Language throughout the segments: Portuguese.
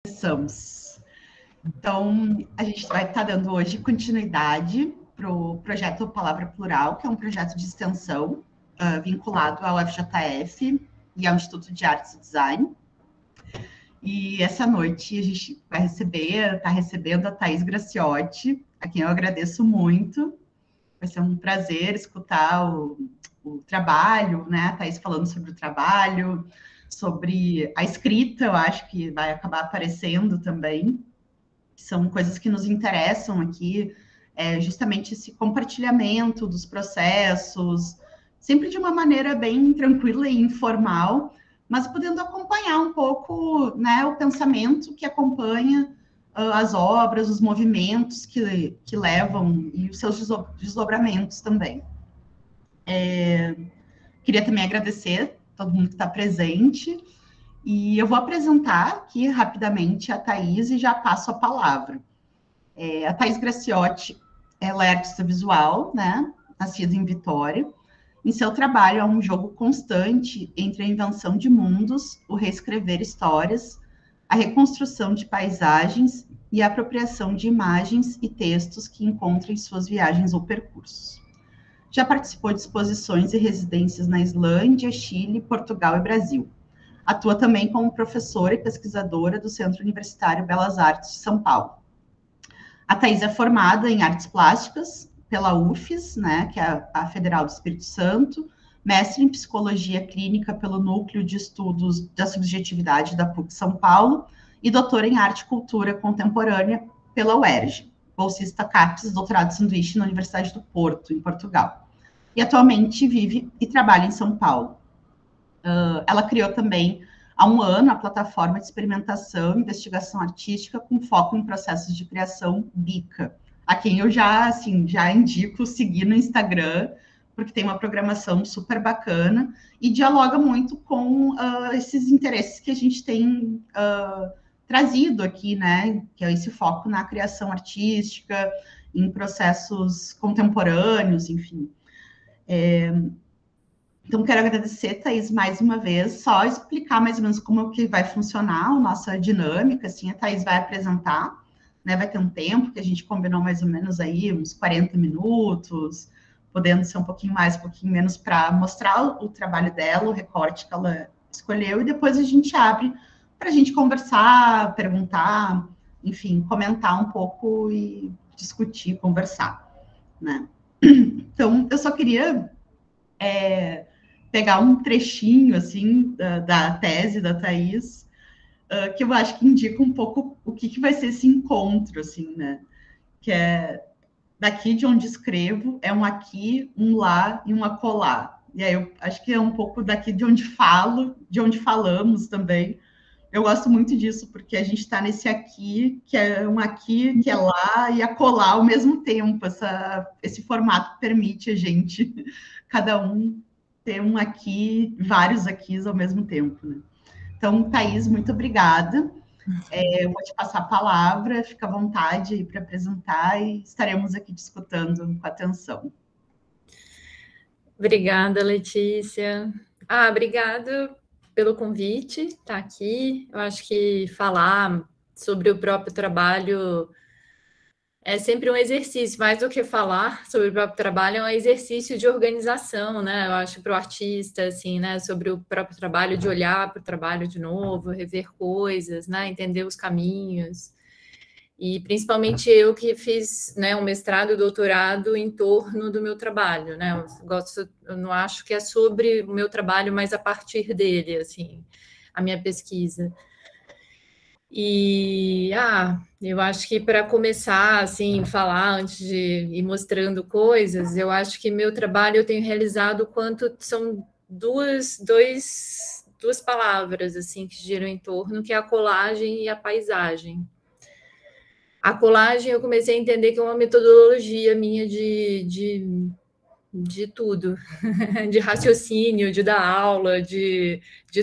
Começamos. Então, a gente vai estar dando hoje continuidade para o projeto Palavra Plural, que é um projeto de extensão vinculado ao FJF e ao Instituto de Artes e Design. E essa noite a gente vai está recebendo a Thaís Graciotti, a quem eu agradeço muito. Vai ser um prazer escutar o trabalho, né? A Thaís falando sobre o trabalho, sobre a escrita, eu acho que vai acabar aparecendo também. São coisas que nos interessam aqui, justamente esse compartilhamento dos processos, sempre de uma maneira bem tranquila e informal, mas podendo acompanhar um pouco, né, o pensamento que acompanha as obras, os movimentos que levam e os seus desdobramentos também. Queria também agradecer todo mundo que está presente, e eu vou apresentar aqui rapidamente a Thaís e já passo a palavra. A Thaís Graciotti, ela é artista visual, né, nascida em Vitória. Em seu trabalho, há um jogo constante entre a invenção de mundos, o reescrever histórias, a reconstrução de paisagens e a apropriação de imagens e textos que encontra em suas viagens ou percursos. Já participou de exposições e residências na Islândia, Chile, Portugal e Brasil. Atua também como professora e pesquisadora do Centro Universitário Belas Artes de São Paulo. A Thaís é formada em Artes Plásticas pela UFES, né, que é a Federal do Espírito Santo, mestre em Psicologia Clínica pelo Núcleo de Estudos da Subjetividade da PUC São Paulo e doutora em Arte e Cultura Contemporânea pela UERJ, bolsista CAPES, doutorado sanduíche na Universidade do Porto, em Portugal. E atualmente vive e trabalha em São Paulo. Ela criou também, há um ano, a plataforma de experimentação e investigação artística com foco em processos de criação BICA, a quem eu já indico seguir no Instagram, porque tem uma programação super bacana e dialoga muito com esses interesses que a gente tem trazido aqui, né? Que é esse foco na criação artística, em processos contemporâneos, enfim. Então, quero agradecer, Thaís, mais uma vez, só explicar mais ou menos como que vai funcionar a nossa dinâmica, assim, a Thaís vai apresentar, né, vai ter um tempo que a gente combinou mais ou menos aí, uns 40 minutos, podendo ser um pouquinho mais, um pouquinho menos, para mostrar o trabalho dela, o recorte que ela escolheu, e depois a gente abre para a gente conversar, perguntar, enfim, comentar um pouco e discutir, conversar, né. Então, eu só queria pegar um trechinho, assim, da tese da Thaís, que eu acho que indica um pouco o que vai ser esse encontro, assim, né? Que é daqui de onde escrevo, é um aqui, um lá e um acolá. E aí eu acho que é um pouco daqui de onde falo, de onde falamos também. Eu gosto muito disso, porque a gente está nesse aqui, que é um aqui, que é lá, e acolá ao mesmo tempo. Esse formato permite a gente, cada um, ter um aqui, vários aquis ao mesmo tempo, né? Então, Thaís, muito obrigada. Eu vou te passar a palavra, fica à vontade aí para apresentar e estaremos aqui discutindo com atenção. Obrigada, Letícia. Obrigada pelo convite, estar aqui. Eu acho que falar sobre o próprio trabalho é sempre um exercício, mais do que falar sobre o próprio trabalho, é um exercício de organização, né? Eu acho para o artista, assim, né? Sobre o próprio trabalho, de olhar para o trabalho de novo, rever coisas, né? Entender os caminhos. E principalmente eu que fiz, né, um mestrado e doutorado em torno do meu trabalho, né? Eu não acho que é sobre o meu trabalho, mas a partir dele, assim, a minha pesquisa. E eu acho que para começar assim, falar antes de ir mostrando coisas, eu acho que meu trabalho eu tenho realizado quanto são duas palavras assim que giram em torno, que é a colagem e a paisagem. A colagem eu comecei a entender que é uma metodologia minha de tudo, de raciocínio, de dar aula, de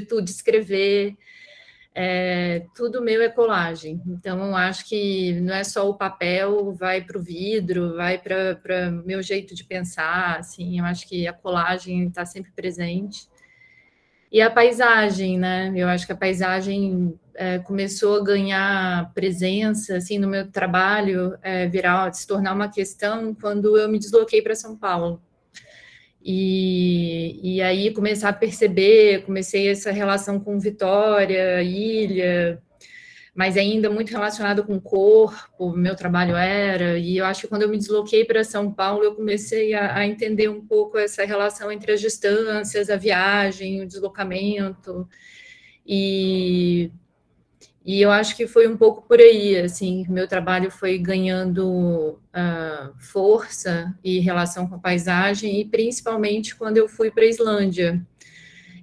tudo, de escrever. Tudo meu é colagem, então eu acho que não é só o papel, vai para o vidro, vai para o meu jeito de pensar, assim, eu acho que a colagem está sempre presente. E a paisagem, né? Eu acho que a paisagem começou a ganhar presença, assim, no meu trabalho, se tornar uma questão quando eu me desloquei para São Paulo. E aí começar a perceber, comecei essa relação com Vitória, ilha, mas ainda muito relacionado com o corpo, meu trabalho era, e eu acho que quando eu me desloquei para São Paulo, eu comecei a entender um pouco essa relação entre as distâncias, a viagem, o deslocamento, e eu acho que foi um pouco por aí, assim, meu trabalho foi ganhando força e relação com a paisagem, e principalmente quando eu fui para a Islândia.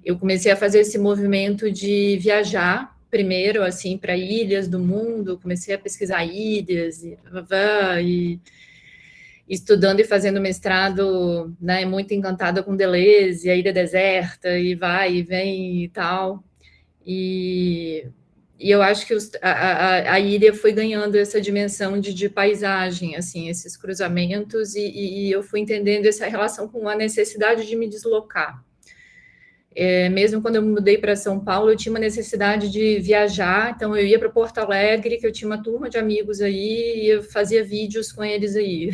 Eu comecei a fazer esse movimento de viajar, primeiro, assim, para ilhas do mundo, comecei a pesquisar ilhas, e estudando e fazendo mestrado, né, muito encantada com Deleuze, a ilha deserta, e vai e vem e tal, e eu acho que a ilha foi ganhando essa dimensão de paisagem, assim, esses cruzamentos, e eu fui entendendo essa relação com a necessidade de me deslocar. Mesmo quando eu me mudei para São Paulo, eu tinha uma necessidade de viajar, então eu ia para Porto Alegre, que eu tinha uma turma de amigos aí, e eu fazia vídeos com eles aí.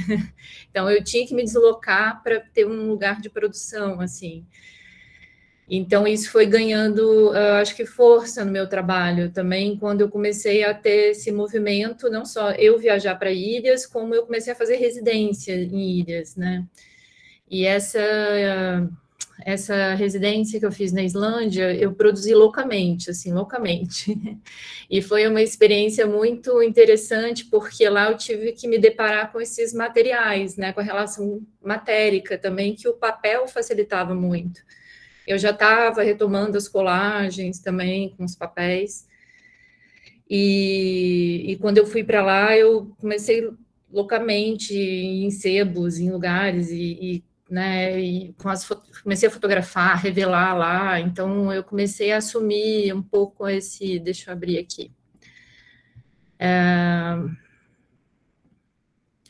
Então eu tinha que me deslocar para ter um lugar de produção, assim. Então, isso foi ganhando, acho que, força no meu trabalho também, quando eu comecei a ter esse movimento, não só eu viajar para ilhas, como eu comecei a fazer residência em ilhas, né? E essa residência que eu fiz na Islândia, eu produzi loucamente, assim, loucamente. E foi uma experiência muito interessante, porque lá eu tive que me deparar com esses materiais, né? Com a relação matérica também, que o papel facilitava muito. Eu já estava retomando as colagens também com os papéis. E quando eu fui para lá, eu comecei loucamente em sebos, em lugares, né, comecei a fotografar, revelar lá. Então, eu comecei a assumir um pouco esse... Deixa eu abrir aqui.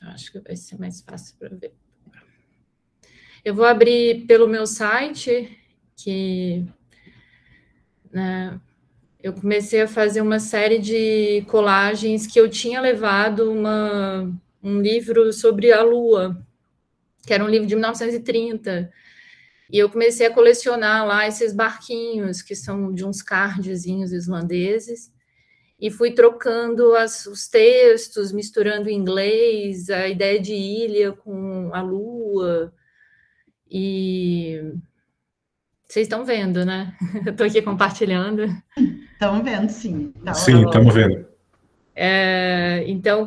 Acho que vai ser mais fácil para ver. Eu vou abrir pelo meu site, que... né, eu comecei a fazer uma série de colagens que eu tinha levado um livro sobre a Lua, que era um livro de 1930, e eu comecei a colecionar lá esses barquinhos, que são de uns cardzinhos islandeses, e fui trocando os textos, misturando em inglês, a ideia de ilha com a Lua, e... Vocês estão vendo, né? Eu estou aqui compartilhando. Estamos vendo, sim. Sim, estamos vendo. Então,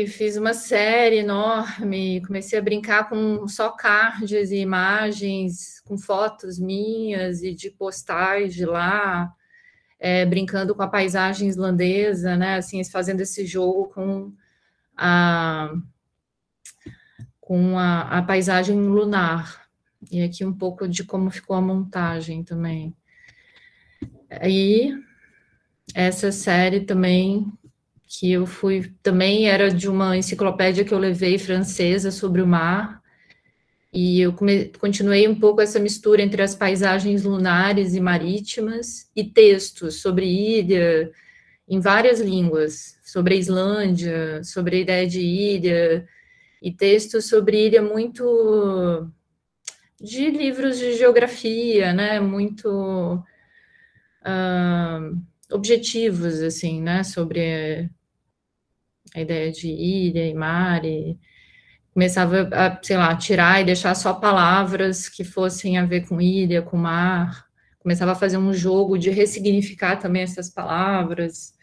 fiz uma série enorme, comecei a brincar com só cards e imagens, com fotos minhas e de postais de lá, brincando com a paisagem islandesa, né? Assim, fazendo esse jogo com a paisagem lunar. E aqui um pouco de como ficou a montagem também. Aí, essa série também, que eu fui, também era de uma enciclopédia que eu levei francesa sobre o mar, e eu continuei um pouco essa mistura entre as paisagens lunares e marítimas, e textos sobre ilha, em várias línguas, sobre a Islândia, sobre a ideia de ilha, e textos sobre ilha muito... de livros de geografia, né, muito objetivos, assim, né, sobre a ideia de ilha e mar, e começava a, sei lá, tirar e deixar só palavras que fossem a ver com ilha, com mar, começava a fazer um jogo de ressignificar também essas palavras,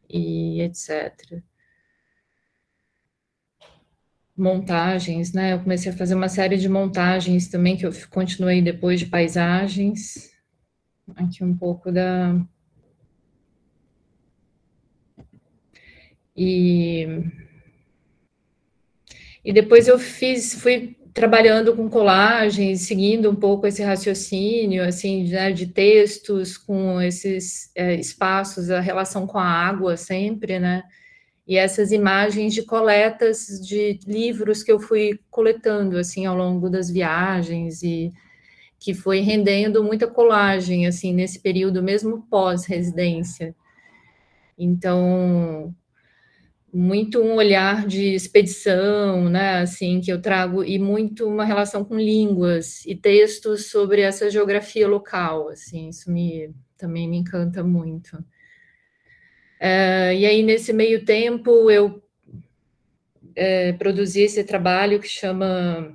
e etc. Montagens, né, eu comecei a fazer uma série de montagens também, que eu continuei depois de paisagens. Aqui um pouco da... E depois eu fui trabalhando com colagens, seguindo um pouco esse raciocínio, assim, né, de textos, com esses espaços, a relação com a água sempre, né, e essas imagens de coletas de livros que eu fui coletando, assim, ao longo das viagens, e que foi rendendo muita colagem, assim, nesse período mesmo pós-residência. Então, muito um olhar de expedição, né, assim, que eu trago, e muito uma relação com línguas e textos sobre essa geografia local, assim, isso também me encanta muito. E aí, nesse meio tempo, eu produzi esse trabalho que chama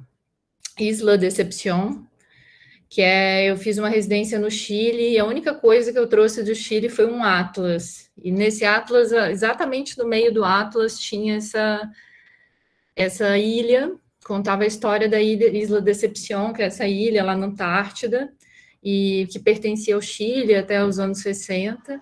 Isla Decepción, que eu fiz uma residência no Chile, e a única coisa que eu trouxe do Chile foi um atlas. E nesse atlas, exatamente no meio do atlas, tinha essa ilha, contava a história da Isla Decepción, que é essa ilha lá na Antártida, e que pertencia ao Chile até os anos 60.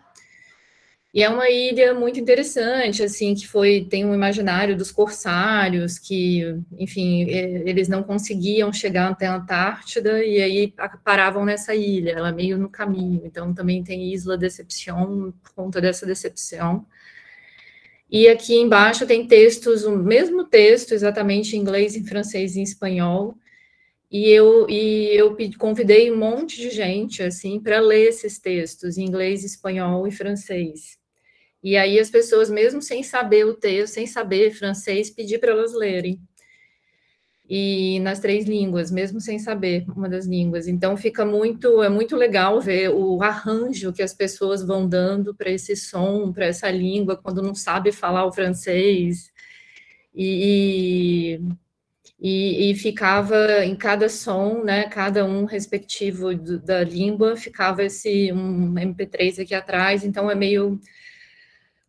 E é uma ilha muito interessante, assim, que tem um imaginário dos corsários, que, enfim, eles não conseguiam chegar até a Antártida e aí paravam nessa ilha, ela meio no caminho. Então, também tem Isla Decepción, por conta dessa decepção. E aqui embaixo tem textos, o mesmo texto, exatamente em inglês, em francês e em espanhol. E eu convidei um monte de gente, assim, para ler esses textos em inglês, espanhol e francês. E aí as pessoas, mesmo sem saber o texto, sem saber francês, pedi para elas lerem. E nas 3 línguas, mesmo sem saber uma das línguas. Então é muito legal ver o arranjo que as pessoas vão dando para esse som, para essa língua, quando não sabe falar o francês. E ficava em cada som, né, cada um respectivo da língua, ficava um MP3 aqui atrás, então é meio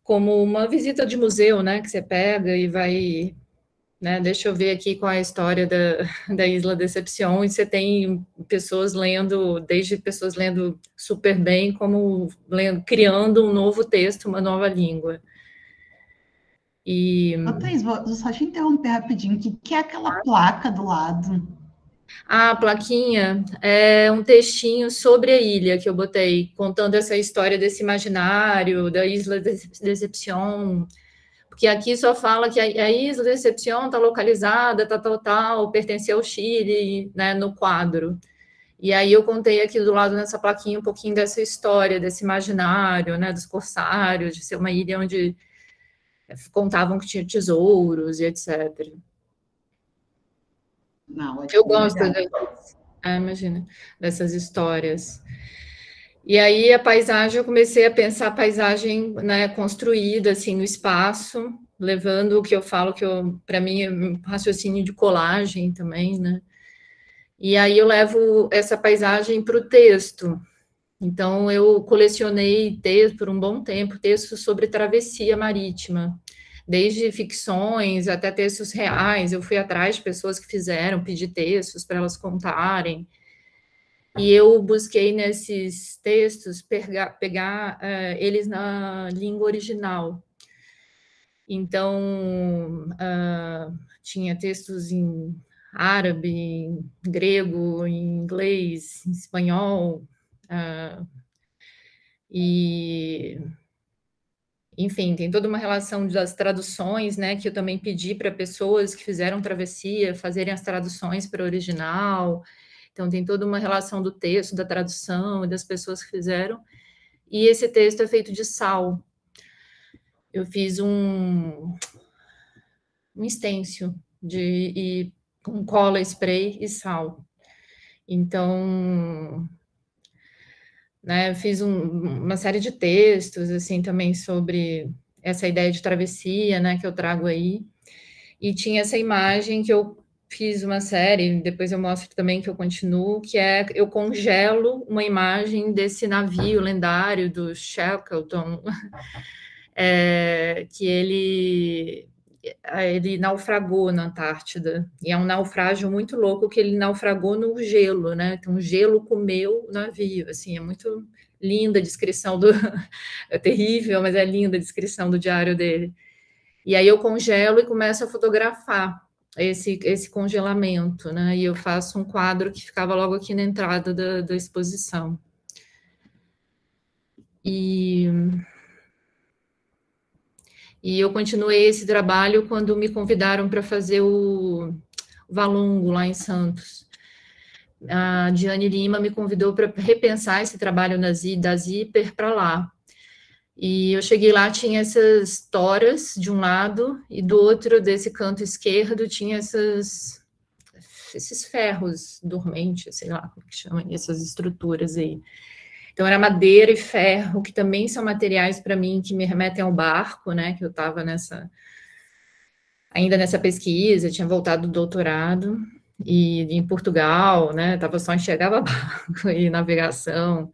como uma visita de museu, né, que você pega e vai, né, deixa eu ver aqui qual é a história da Isla Decepción, e você tem pessoas lendo, desde pessoas lendo super bem, como criando um novo texto, uma nova língua. Thaís, vou só te interromper rapidinho, o que é aquela placa do lado? A plaquinha é um textinho sobre a ilha que eu botei, contando essa história desse imaginário, da Isla Decepción, porque aqui só fala que a Isla Decepción está localizada, tal, pertence ao Chile, né, no quadro. E aí eu contei aqui do lado nessa plaquinha um pouquinho dessa história, desse imaginário, né, dos corsários, de ser uma ilha onde contavam que tinha tesouros e etc. Não, eu gosto imagina, dessas histórias. E aí a paisagem, eu comecei a pensar a paisagem, né, construída assim no espaço, levando o que eu falo que para mim é um raciocínio de colagem também, né? E aí eu levo essa paisagem para o texto. Então eu colecionei por um bom tempo textos sobre travessia marítima, desde ficções até textos reais. Eu fui atrás de pessoas que fizeram, pedi textos para elas contarem. E eu busquei nesses textos pegar eles na língua original. Então, tinha textos em árabe, em grego, em inglês, em espanhol, e enfim, tem toda uma relação das traduções, né, que eu também pedi para pessoas que fizeram travessia fazerem as traduções para o original. Então, tem toda uma relação do texto, da tradução e das pessoas que fizeram. E esse texto é feito de sal. Eu fiz um stencil com cola, spray e sal. Então, né, eu fiz uma série de textos, assim, também sobre essa ideia de travessia, né, que eu trago aí. E tinha essa imagem que eu fiz uma série, depois eu mostro também que eu continuo, que eu congelo uma imagem desse navio lendário do Shackleton, que ele naufragou na Antártida, e é um naufrágio muito louco, que ele naufragou no gelo, né? Então, o gelo comeu o navio, assim, é muito linda a descrição é terrível, mas é linda a descrição do diário dele. E aí eu congelo e começo a fotografar esse congelamento, né? E eu faço um quadro que ficava logo aqui na entrada da exposição. E eu continuei esse trabalho quando me convidaram para fazer o Valongo, lá em Santos. a Diane Lima me convidou para repensar esse trabalho da Zíper para lá. E eu cheguei lá, tinha essas toras de um lado, e do outro, desse canto esquerdo, tinha esses ferros dormentes, sei lá como que chama, essas estruturas aí. Então, era madeira e ferro, que também são materiais para mim que me remetem ao barco, né? Que eu estava ainda nessa pesquisa, tinha voltado do doutorado, e em Portugal, né? Só enxergava barco e navegação.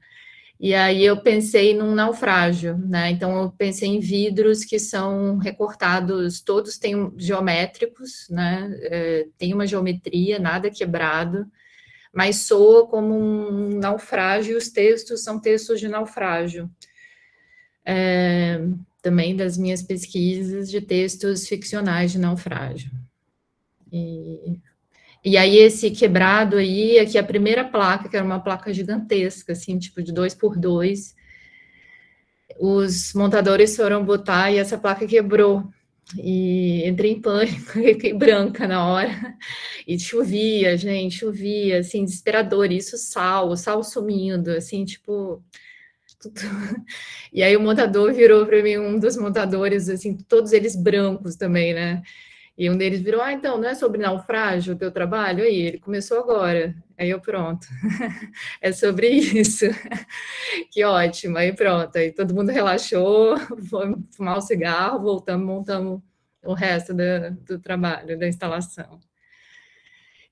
E aí eu pensei num naufrágio, né? Então eu pensei em vidros que são recortados, todos têm geométricos, né? Tem uma geometria, nada quebrado, mas soa como um naufrágio, e os textos são textos de naufrágio. Também das minhas pesquisas de textos ficcionais de naufrágio. E aí esse quebrado aí, aqui a primeira placa, que era uma placa gigantesca, assim, tipo de 2x2, os montadores foram botar e essa placa quebrou. E entrei em pânico, fiquei branca na hora. E chovia, gente, chovia, assim, desesperador. Isso, o sal sumindo, assim, tipo... Tudo. E aí o montador virou para mim, um dos montadores, assim, todos eles brancos também, né? E um deles virou, então, não é sobre naufrágio o teu trabalho? Aí, ele começou agora. Aí eu, pronto. É sobre isso. Que ótimo. Aí pronto. Aí todo mundo relaxou, foi fumar o cigarro, voltamos, montamos o resto do trabalho, da instalação.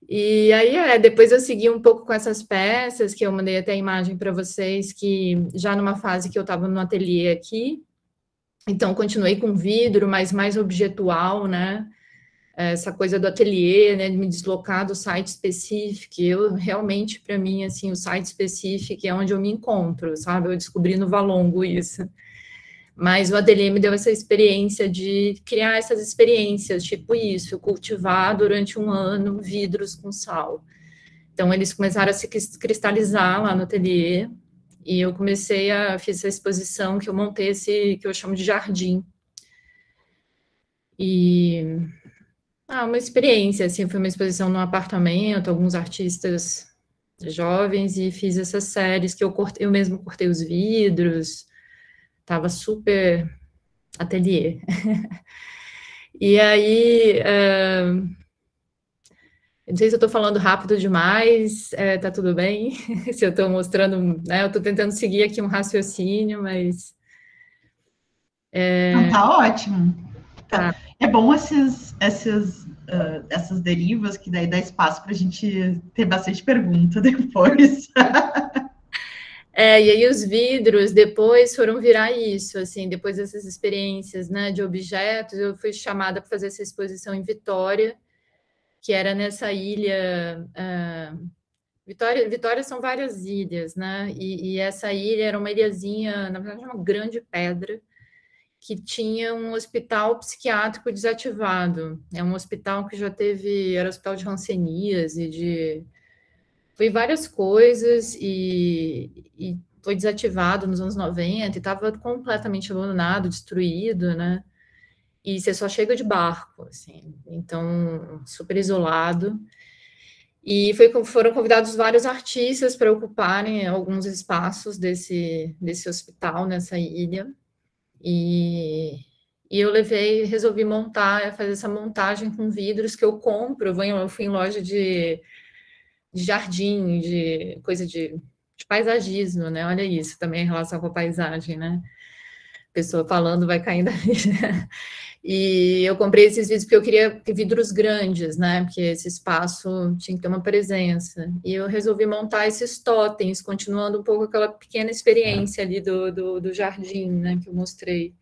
E aí, depois eu segui um pouco com essas peças, que eu mandei até a imagem para vocês, que já numa fase que eu estava no ateliê aqui, então continuei com vidro, mas mais objetual, né? Essa coisa do ateliê, né, de me deslocar do site específico, eu realmente, para mim, assim, o site específico é onde eu me encontro, sabe? Eu descobri no Valongo isso. Mas o ateliê me deu essa experiência de criar essas experiências, tipo isso, cultivar durante um ano vidros com sal. Então, eles começaram a se cristalizar lá no ateliê, e eu fiz essa exposição que eu montei, que eu chamo de jardim. E... uma experiência, assim, foi uma exposição num apartamento, alguns artistas jovens, e fiz essas séries que eu mesmo cortei os vidros, tava super ateliê. E aí, não sei se eu tô falando rápido demais, tá tudo bem? Se eu tô mostrando, né, eu tô tentando seguir aqui um raciocínio, mas... Não, tá ótimo. Tá. É bom essas derivas, que daí dá espaço para a gente ter bastante pergunta depois. E aí os vidros depois foram virar isso, assim, depois dessas experiências, né, de objetos, eu fui chamada para fazer essa exposição em Vitória, que era nessa ilha... Vitória são várias ilhas, né, e essa ilha era uma ilhazinha, na verdade, uma grande pedra, que tinha um hospital psiquiátrico desativado. É um hospital que já era hospital de hanseníase, foi várias coisas, e foi desativado nos anos 90, e estava completamente abandonado, destruído, né? E você só chega de barco, assim, então, super isolado. E foram convidados vários artistas para ocuparem alguns espaços desse hospital, nessa ilha. E eu resolvi fazer essa montagem com vidros que eu compro. Eu fui em loja de jardim, de coisa de paisagismo, né? Olha isso, também em relação com a paisagem, né? Pessoa falando vai caindo ali. E eu comprei esses vidros porque eu queria vidros grandes, né? Porque esse espaço tinha que ter uma presença. E eu resolvi montar esses totens, continuando um pouco aquela pequena experiência ali do jardim, né? Que eu mostrei.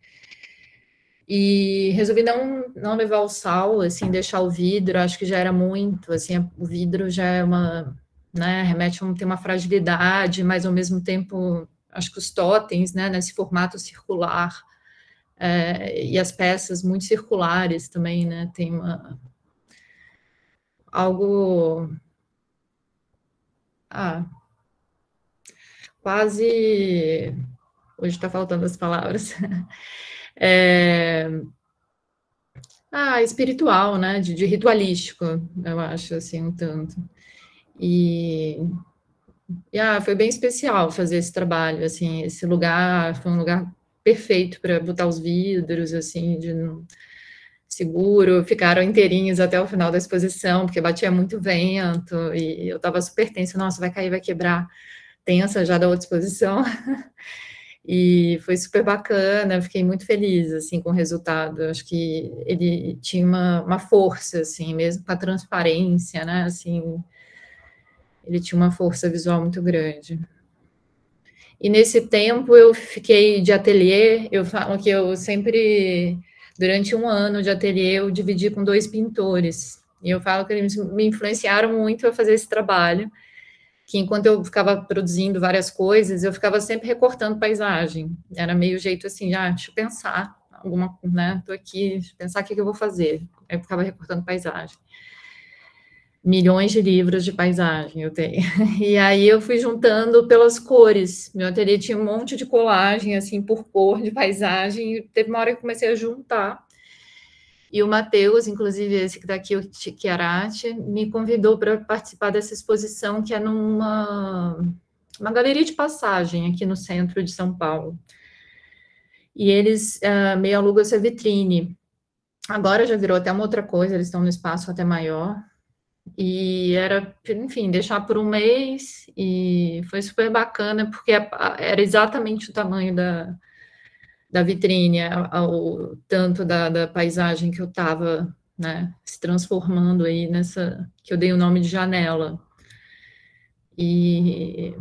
E resolvi não levar o sal, assim, deixar o vidro, acho que já era muito, assim, o vidro já é né, tem uma fragilidade, mas ao mesmo tempo, acho que os totens, né, nesse formato circular, e as peças muito circulares também, né, tem algo quase, hoje está faltando as palavras, espiritual, né, de ritualístico, eu acho, assim, um tanto. E foi bem especial fazer esse trabalho, assim, esse lugar foi um lugar perfeito para botar os vidros, assim, seguro, ficaram inteirinhos até o final da exposição, porque batia muito vento, e eu estava super tensa, nossa, vai cair, vai quebrar, tensa já da outra exposição, e foi super bacana, fiquei muito feliz, assim, com o resultado, acho que ele tinha uma força, assim, mesmo com a transparência, né, assim, ele tinha uma força visual muito grande. E nesse tempo eu fiquei de ateliê, eu falo que eu sempre, durante um ano de ateliê, eu dividi com 2 pintores. E eu falo que eles me influenciaram muito a fazer esse trabalho, que enquanto eu ficava produzindo várias coisas, eu ficava sempre recortando paisagem. Era meio jeito assim, deixa eu pensar alguma, né? Tô aqui, deixa eu pensar o que eu vou fazer. Aí eu ficava recortando paisagem. Milhões de livros de paisagem eu tenho. E aí eu fui juntando pelas cores. Meu ateliê tinha um monte de colagem, assim, por cor de paisagem. E teve uma hora que eu comecei a juntar. E o Matheus, inclusive esse que está aqui, o Chiarati, me convidou para participar dessa exposição, que é numa galeria de passagem aqui no centro de São Paulo. E eles meio alugam essa vitrine. Agora já virou até uma outra coisa, eles estão no espaço até maior. E era, enfim, deixar por um mês, e foi super bacana, porque era exatamente o tamanho da vitrine, tanto da paisagem que eu estava, né, se transformando aí nessa, que eu dei o nome de janela. E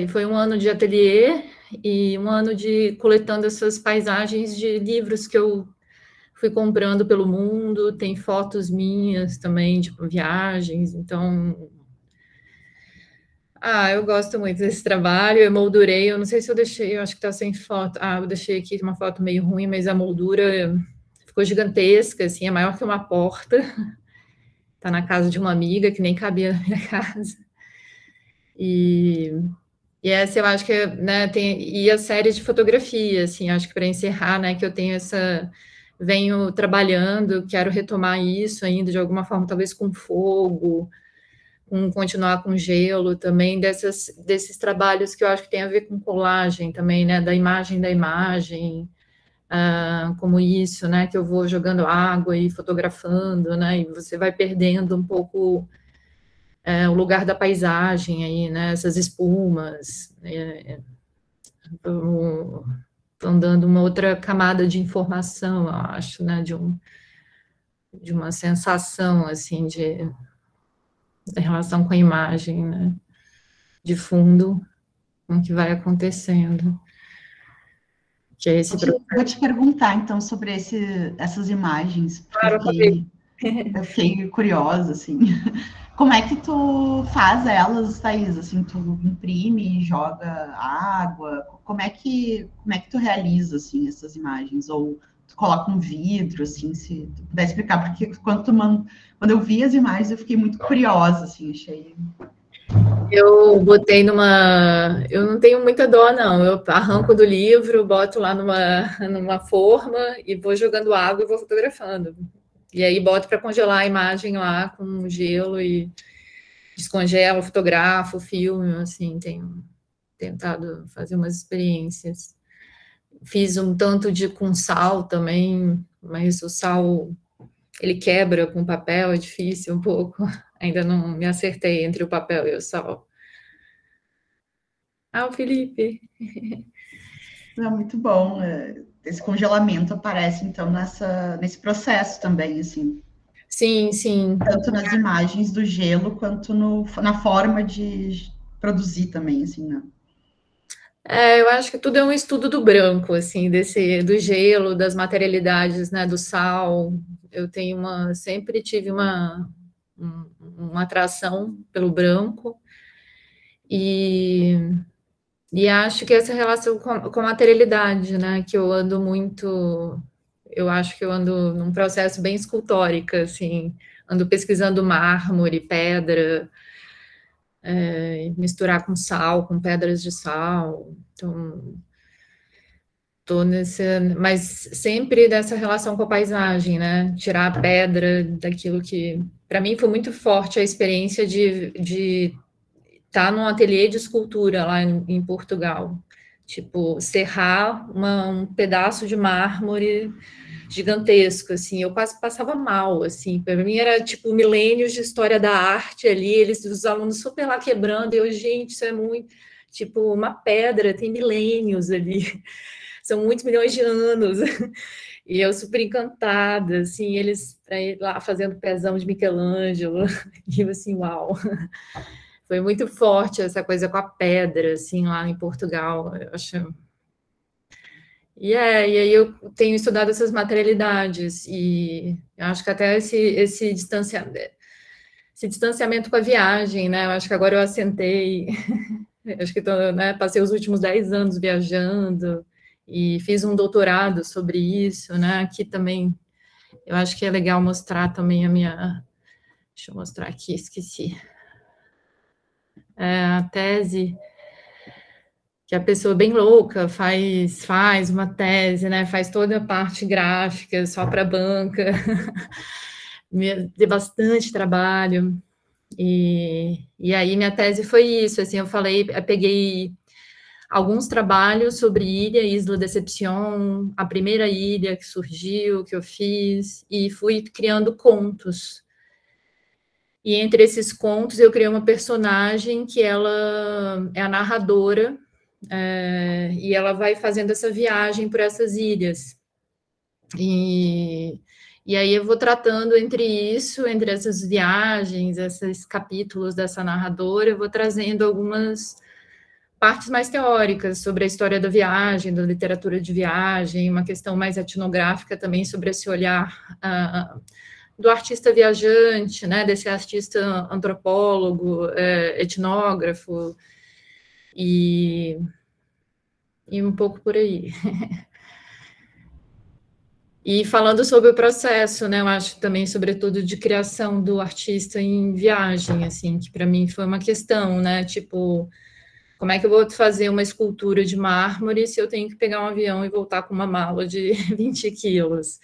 foi um ano de ateliê, e um ano de coletando essas paisagens de livros que eu fui comprando pelo mundo, tem fotos minhas também de viagens, então... eu gosto muito desse trabalho, eu moldurei, eu não sei se eu deixei, eu acho que tá sem foto, eu deixei aqui uma foto meio ruim, mas a moldura ficou gigantesca, assim, é maior que uma porta, tá na casa de uma amiga, que nem cabia na minha casa, e essa eu acho que, né, e a série de fotografia, assim, acho que para encerrar, né, que eu tenho venho trabalhando, quero retomar isso ainda, de alguma forma, talvez com fogo, continuar com gelo também, desses trabalhos que eu acho que tem a ver com colagem também, né, da imagem, como isso, né, que eu vou jogando água e fotografando, né, e você vai perdendo um pouco o lugar da paisagem aí, né, essas espumas, estão dando uma outra camada de informação, eu acho, né, de uma sensação, assim, da relação com a imagem, né, de fundo, com o que vai acontecendo. Que é esse vou te perguntar, então, sobre essas imagens, porque eu fiquei curiosa, assim. Como é que tu faz elas, Thaís? Assim, tu imprime, joga água? Como é que tu realiza, assim, essas imagens? Ou tu coloca um vidro, assim, se tu puder explicar? Porque quando eu vi as imagens, eu fiquei muito curiosa, assim, achei... Eu botei eu não tenho muita dó, não. Eu arranco do livro, boto lá numa forma e vou jogando água e vou fotografando. E aí boto para congelar a imagem lá com gelo e descongelo, fotografo, filme, assim, tenho tentado fazer umas experiências. Fiz um tanto com sal também, mas o sal, ele quebra com o papel, é difícil um pouco. Ainda não me acertei entre o papel e o sal. O Felipe. É muito bom. Esse congelamento aparece, então, nesse processo também, assim. Sim, sim. Tanto nas imagens do gelo, quanto na forma de produzir também, assim, né? Eu acho que tudo é um estudo do branco, assim, do gelo, das materialidades, né, do sal. Eu sempre tive uma atração pelo branco, e acho que essa relação com a materialidade, né, que eu ando muito, eu acho que eu ando num processo bem escultórico, assim, ando pesquisando mármore, pedra, misturar com sal, com pedras de sal, então tô nesse, mas sempre dessa relação com a paisagem, né? Tirar a pedra daquilo que, para mim, foi muito forte a experiência de estar num ateliê de escultura lá em Portugal. Tipo, serrar um pedaço de mármore gigantesco, assim, eu quase passava mal, assim, para mim era tipo milênios de história da arte ali, os alunos super lá quebrando, e eu, gente, isso é muito, tipo, uma pedra, tem milênios ali, são muitos milhões de anos, e eu super encantada, assim, eles lá fazendo pezão de Michelangelo, e eu assim, uau, foi muito forte essa coisa com a pedra, assim, lá em Portugal, eu acho. E aí eu tenho estudado essas materialidades, e eu acho que até esse distanciamento com a viagem, né? Eu acho que agora eu assentei, acho que né, passei os últimos 10 anos viajando, e fiz um doutorado sobre isso, né? Aqui também, eu acho que é legal mostrar também a minha... Deixa eu mostrar aqui, esqueci. A tese que a pessoa bem louca faz uma tese, né? Faz toda a parte gráfica só para a banca, deu bastante trabalho. E aí minha tese foi isso, assim, eu peguei alguns trabalhos sobre ilha, Isla Decepción, a primeira ilha que surgiu, que eu fiz, e fui criando contos. E entre esses contos eu criei uma personagem que ela é a narradora, e ela vai fazendo essa viagem por essas ilhas. E aí eu vou tratando entre essas viagens, esses capítulos dessa narradora, eu vou trazendo algumas partes mais teóricas sobre a história da viagem, da literatura de viagem, uma questão mais etnográfica também sobre esse olhar do artista viajante, né, desse artista antropólogo, etnógrafo, e um pouco por aí. E falando sobre o processo, né, eu acho também, sobretudo, de criação do artista em viagem, assim, que para mim foi uma questão, né, tipo, como é que eu vou fazer uma escultura de mármore se eu tenho que pegar um avião e voltar com uma mala de 20 quilos?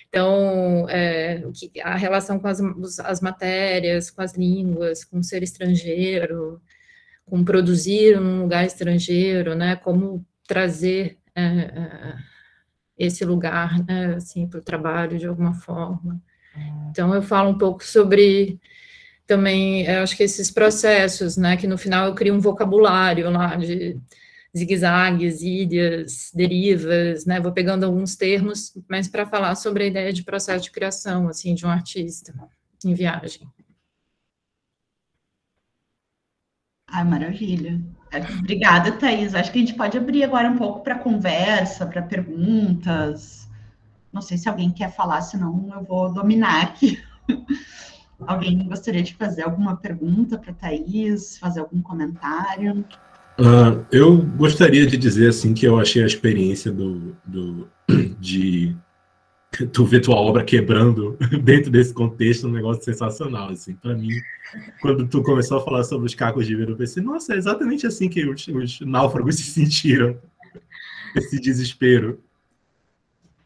Então, a relação com as matérias, com as línguas, com o ser estrangeiro, com produzir num lugar estrangeiro, né, como trazer esse lugar, né, assim, para o trabalho de alguma forma. Então, eu falo um pouco sobre também, eu acho que esses processos, né, que no final eu crio um vocabulário lá de zigue-zagues, ilhas, derivas, né, vou pegando alguns termos, mas para falar sobre a ideia de processo de criação, assim, de um artista em viagem. Ah, maravilha. Obrigada, Thaís. Acho que a gente pode abrir agora um pouco para conversa, para perguntas. Não sei se alguém quer falar, senão eu vou dominar aqui. Alguém gostaria de fazer alguma pergunta para a Thaís, fazer algum comentário? Eu gostaria de dizer assim que eu achei a experiência de tu ver tua obra quebrando dentro desse contexto um negócio sensacional, assim. Para mim, quando tu começou a falar sobre os cacos de vidro, eu pensei, nossa, é exatamente assim que os náufragos se sentiram, esse desespero.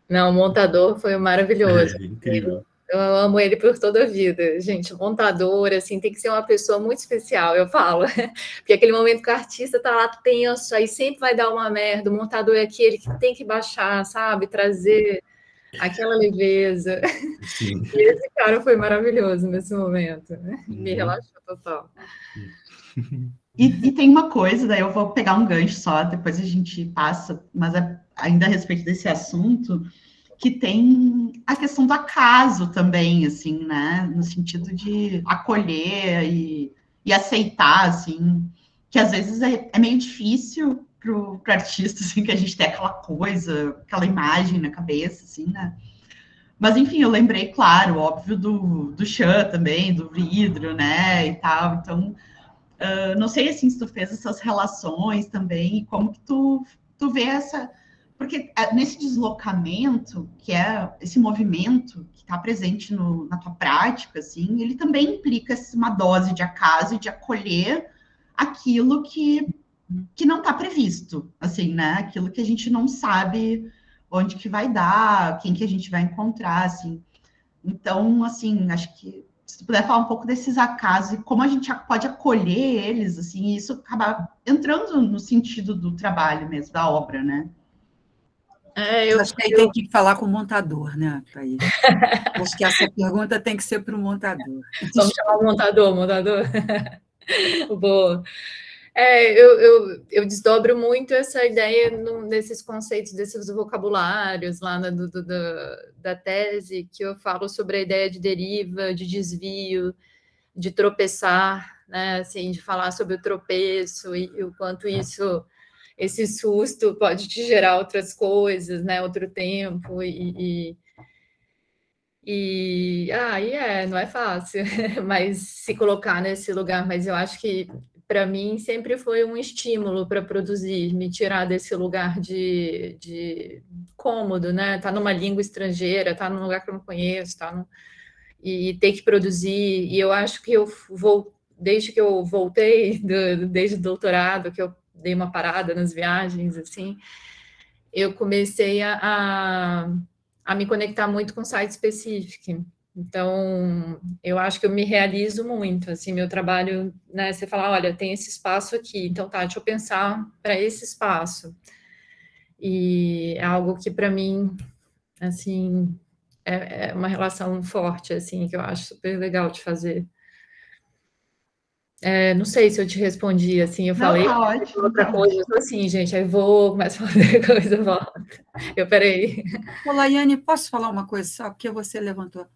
Não, o montador foi maravilhoso. Incrível. Eu amo ele por toda a vida. Gente, montador, assim, tem que ser uma pessoa muito especial, eu falo. Porque aquele momento que o artista tá lá tenso, aí sempre vai dar uma merda. O montador é aquele que tem que baixar, sabe? Trazer aquela leveza. Sim. E esse cara foi maravilhoso nesse momento, né? Me relaxou total. E tem uma coisa, daí eu vou pegar um gancho só, depois a gente passa, mas ainda a respeito desse assunto, que tem a questão do acaso também, assim, né? No sentido de acolher e aceitar, assim, que às vezes é meio difícil pro artista, assim, que a gente tem aquela coisa, aquela imagem na cabeça, assim, né? Mas, enfim, eu lembrei, claro, óbvio, do chã também, do vidro, né, e tal. Então, não sei, assim, se tu fez essas relações também, e como que tu vê essa... Porque nesse deslocamento, que é esse movimento que está presente na tua prática, assim, ele também implica uma dose de acaso e de acolher aquilo que que não está previsto, assim, né? Aquilo que a gente não sabe onde que vai dar, quem que a gente vai encontrar, assim. Então, assim, acho que se tu puder falar um pouco desses acasos e como a gente pode acolher eles, assim, e isso acaba entrando no sentido do trabalho mesmo, da obra, né? Eu acho que aí tem que falar com o montador, né, Thaís? Acho que essa pergunta tem que ser para o montador. Vamos chamar o montador. Boa. Eu desdobro muito essa ideia nesses conceitos, desses vocabulários lá da tese, que eu falo sobre a ideia de deriva, de desvio, de tropeçar, né? Assim, de falar sobre o tropeço e o quanto esse susto pode te gerar outras coisas, né? Outro tempo não é fácil, mas se colocar nesse lugar, mas eu acho que para mim sempre foi um estímulo para produzir, me tirar desse lugar de cômodo, né? Tá numa língua estrangeira, tá num lugar que eu não conheço, e ter que produzir. E eu acho que desde que eu voltei, desde o doutorado, que eu dei uma parada nas viagens, assim, eu comecei a me conectar muito com site específico. Então, eu acho que eu me realizo muito, assim, meu trabalho, né, você fala, olha, tem esse espaço aqui, então tá, deixa eu pensar para esse espaço. E é algo que, para mim, assim, é uma relação forte, assim, que eu acho super legal de fazer. Não sei se eu te respondi, assim, eu falei tá ótimo, outra coisa, eu tô assim, gente, aí vou, começo a fazer coisa, volta. Peraí. Ô, Laiane, posso falar uma coisa só? Porque você levantou.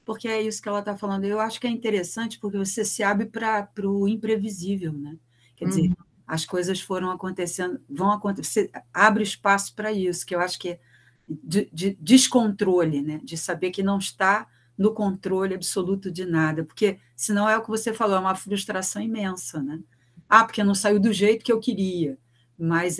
Porque é isso que ela está falando. Eu acho que é interessante porque você se abre para o imprevisível, né? Quer dizer, as coisas foram acontecendo, vão acontecer, você abre espaço para isso, que eu acho que é de descontrole, né? De saber que não está no controle absoluto de nada, porque senão é o que você falou, é uma frustração imensa, né? Porque não saiu do jeito que eu queria, mas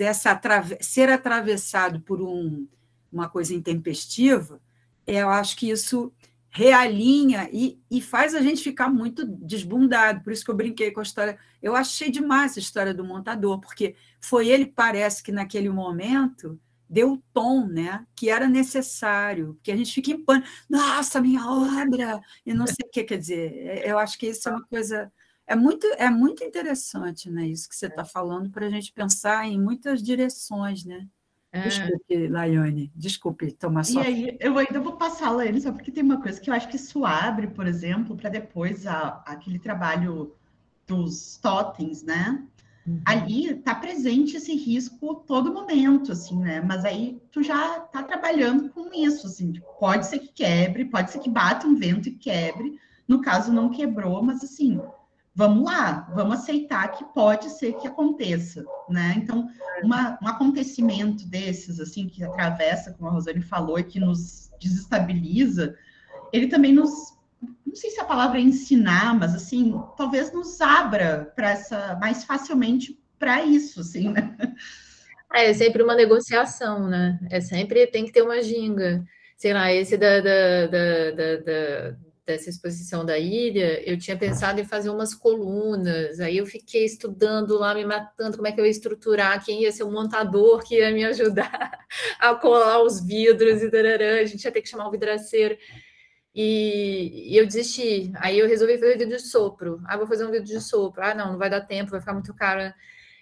ser atravessado por uma coisa intempestiva, eu acho que isso realinha e faz a gente ficar muito desbundado, por isso que eu brinquei com a história, eu achei demais a história do montador, porque foi ele, parece que naquele momento deu o tom, né, que era necessário, porque a gente fica em pânico, nossa, minha obra, e não sei o que, quer dizer, eu acho que isso é uma coisa, é muito interessante, né, isso que você está falando, para a gente pensar em muitas direções, né. Desculpe, Laiane, desculpe tomar sua... E aí, eu ainda vou passar, Laiane, só porque tem uma coisa que eu acho que isso abre, por exemplo, para depois aquele trabalho dos totens, né? Ali está presente esse risco todo momento, assim, né? Mas aí tu já está trabalhando com isso, assim, pode ser que quebre, pode ser que bata um vento e quebre, no caso não quebrou, mas assim, vamos lá, vamos aceitar que pode ser que aconteça, né? Então, um acontecimento desses, assim, que atravessa, como a Rosane falou, e que nos desestabiliza, ele também nos, não sei se a palavra é ensinar, mas, assim, talvez nos abra mais facilmente para isso, assim, né? É sempre uma negociação, né? Tem que ter uma ginga. Sei lá, esse dessa exposição da ilha, eu tinha pensado em fazer umas colunas, aí eu fiquei estudando lá, me matando, como é que eu ia estruturar, quem ia ser o montador que ia me ajudar a colar os vidros e tararã, a gente ia ter que chamar o vidraceiro. E eu desisti. Aí eu resolvi fazer vídeo de sopro. Vou fazer um vídeo de sopro. Não vai dar tempo, vai ficar muito caro.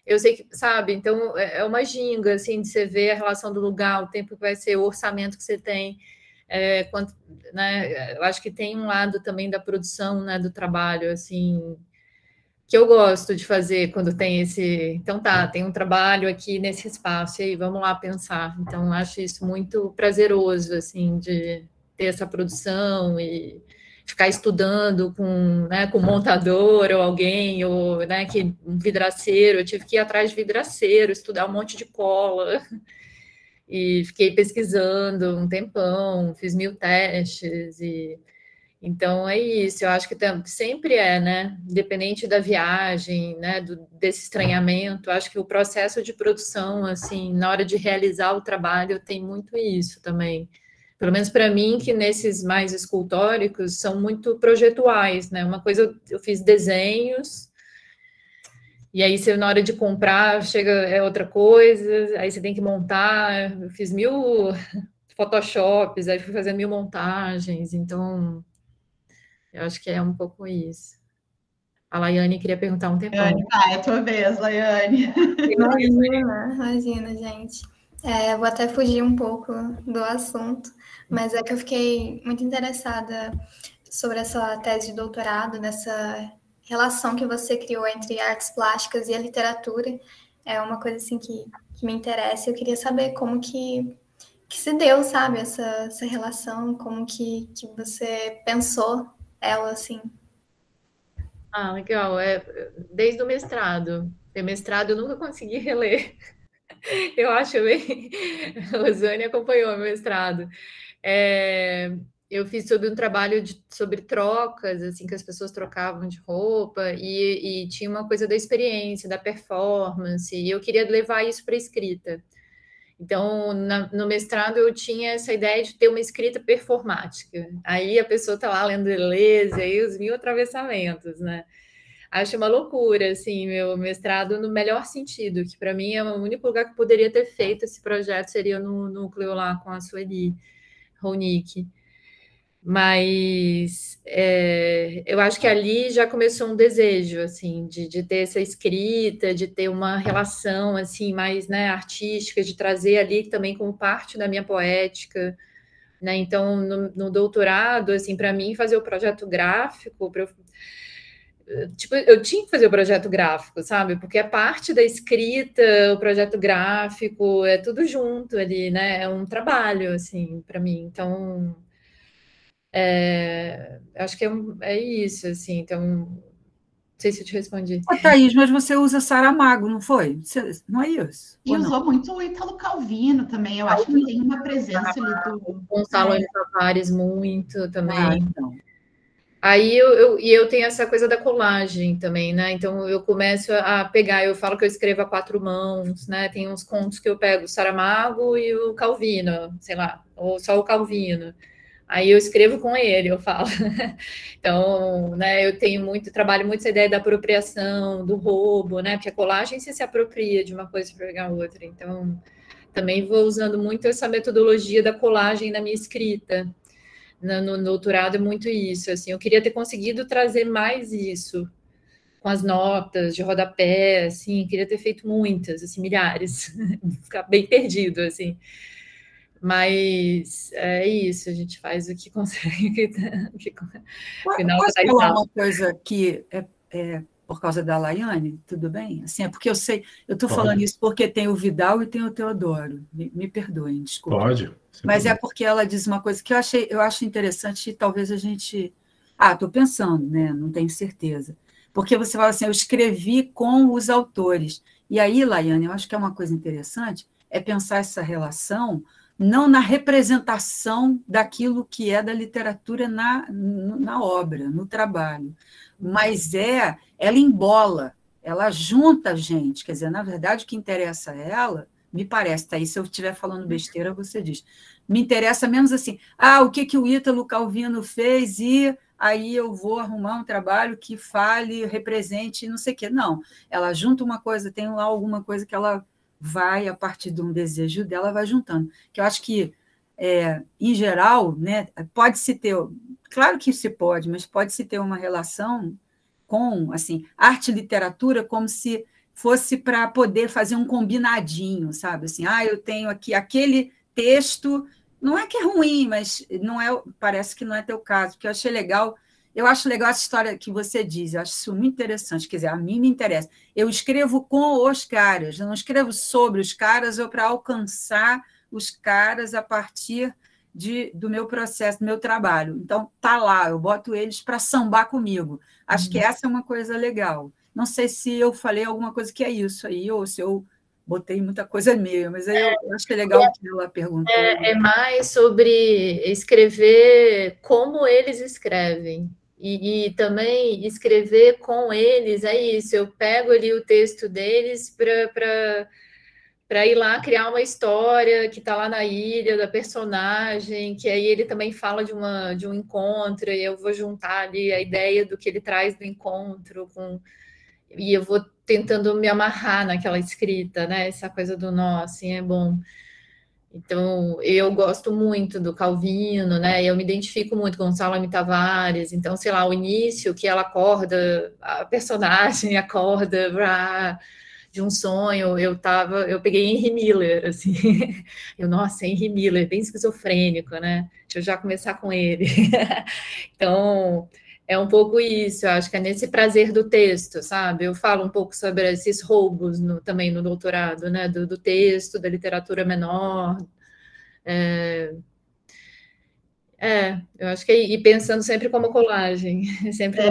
Eu sei que, sabe, então é uma ginga, assim, de você ver a relação do lugar, o tempo que vai ser, o orçamento que você tem, né, eu acho que tem um lado também da produção, né, do trabalho, assim, que eu gosto de fazer quando tem então tem um trabalho aqui nesse espaço, e aí vamos lá pensar. Então, acho isso muito prazeroso, assim, de ter essa produção e ficar estudando com montador ou alguém, ou um vidraceiro. Eu tive que ir atrás de vidraceiro, estudar um monte de cola, e fiquei pesquisando um tempão, fiz 1000 testes, então é isso, eu acho que sempre né, independente da viagem, né, desse estranhamento, acho que o processo de produção, assim, na hora de realizar o trabalho, tem muito isso também. Pelo menos para mim, que nesses mais escultóricos são muito projetuais, né? Uma coisa, eu fiz desenhos E aí, você, na hora de comprar, chega é outra coisa, aí você tem que montar. Eu fiz 1000 Photoshops, aí fui fazer 1000 montagens, então eu acho que é um pouco isso. A Laiane queria perguntar um tempão. Laiane, vai, é a tua vez, Laiane. Imagina, gente. Vou até fugir um pouco do assunto, mas é que eu fiquei muito interessada sobre essa tese de doutorado, dessa relação que você criou entre artes plásticas e a literatura. É uma coisa assim que me interessa. Eu queria saber como que se deu, sabe, essa relação, como que você pensou ela, assim. Ah, legal. Desde o mestrado. O mestrado eu nunca consegui reler. Eu acho bem. A Rosane acompanhou o mestrado. Eu fiz sobre um trabalho sobre trocas, assim, que as pessoas trocavam de roupa, e tinha uma coisa da experiência, da performance, e eu queria levar isso para a escrita. Então, no mestrado, eu tinha essa ideia de ter uma escrita performática. Aí a pessoa está lá lendo Deleuze, aí os 1000 atravessamentos, né? Acho uma loucura, assim, meu mestrado no melhor sentido, que para mim é o único lugar que poderia ter feito esse projeto seria no núcleo lá com a Sueli Ronick. Mas eu acho que ali já começou um desejo, assim, de ter essa escrita, de ter uma relação, assim, mais, né, artística, de trazer ali também como parte da minha poética, né? Então, no doutorado, assim, para mim, fazer o projeto gráfico, eu tinha que fazer o projeto gráfico, sabe? Porque é parte da escrita, o projeto gráfico, é tudo junto ali, né? É um trabalho, assim, para mim. Então, acho que é isso, assim. Então, não sei se eu te respondi. Thaís, mas você usa Saramago, não foi? Não é isso? E usou muito o Ítalo Calvino também. Eu acho que tem uma presença ali do Gonçalo N. Tavares muito também. Então. Aí eu tenho essa coisa da colagem também, né? Então eu começo a pegar, eu falo que eu escrevo a 4 mãos, né? Tem uns contos que eu pego o Saramago e o Calvino, sei lá, ou só o Calvino. Aí eu escrevo com ele, eu falo. Então, né, eu trabalho muito essa ideia da apropriação, do roubo, né? Porque a colagem se apropria de uma coisa para pegar outra. Então, também vou usando muito essa metodologia da colagem na minha escrita. No doutorado é muito isso, assim, eu queria ter conseguido trazer mais isso, com as notas de rodapé, assim, queria ter feito muitas, assim, milhares, ficar bem perdido, assim, mas é isso, a gente faz o que consegue. Posso falar uma coisa que é por causa da Laiane, tudo bem? Assim, é porque eu sei, eu estou falando isso porque tem o Vidal e tem o Teodoro, me perdoem, desculpa. Pode. Mas é porque ela diz uma coisa que eu acho interessante e talvez a gente... estou pensando, né? Não tenho certeza. Porque você fala assim, eu escrevi com os autores. E aí, Laiane, eu acho que é uma coisa interessante, é pensar essa relação não na representação daquilo que é da literatura na obra, no trabalho, mas ela embola, ela junta a gente. Quer dizer, na verdade, o que interessa a ela, me parece, tá aí, se eu estiver falando besteira, você diz, me interessa menos assim, o que o Ítalo Calvino fez e aí eu vou arrumar um trabalho que fale, represente, não sei o quê. Não, ela junta uma coisa, tem lá alguma coisa que ela vai, a partir de um desejo dela, vai juntando. Que eu acho que, em geral, né, pode-se ter, claro que se pode, mas pode-se ter uma relação com, assim, arte e literatura como se fosse para poder fazer um combinadinho, sabe? Assim, eu tenho aqui aquele texto, não é que é ruim, mas não é, parece que não é teu caso, porque eu acho legal essa história que você diz, eu acho isso muito interessante, quer dizer, a mim me interessa. Eu escrevo com os caras, eu não escrevo sobre os caras ou para alcançar os caras a partir do meu processo, do meu trabalho. Então, tá lá, eu boto eles para sambar comigo. Acho que essa é uma coisa legal. Não sei se eu falei alguma coisa que é isso aí, ou se eu botei muita coisa meio, mas aí eu acho que é legal que ela perguntou. É mais sobre escrever como eles escrevem. E também escrever com eles, é isso, eu pego ali o texto deles para ir lá criar uma história que está lá na ilha, da personagem, que aí ele também fala de um encontro, e eu vou juntar ali a ideia do que ele traz do encontro, e eu vou tentando me amarrar naquela escrita, né? Essa coisa do nó, assim, é bom. Então, eu gosto muito do Calvino, né? Eu me identifico muito com Salome Tavares. Então, sei lá, o início que ela acorda, a personagem acorda de um sonho. Eu peguei Henry Miller, assim. Nossa, Henry Miller, bem esquizofrênico, né? Deixa eu já começar com ele. Então, é um pouco isso, eu acho que é nesse prazer do texto, sabe? Eu falo um pouco sobre esses roubos também no doutorado, né? Do texto, da literatura menor. Eu acho que e pensando sempre como colagem. Sempre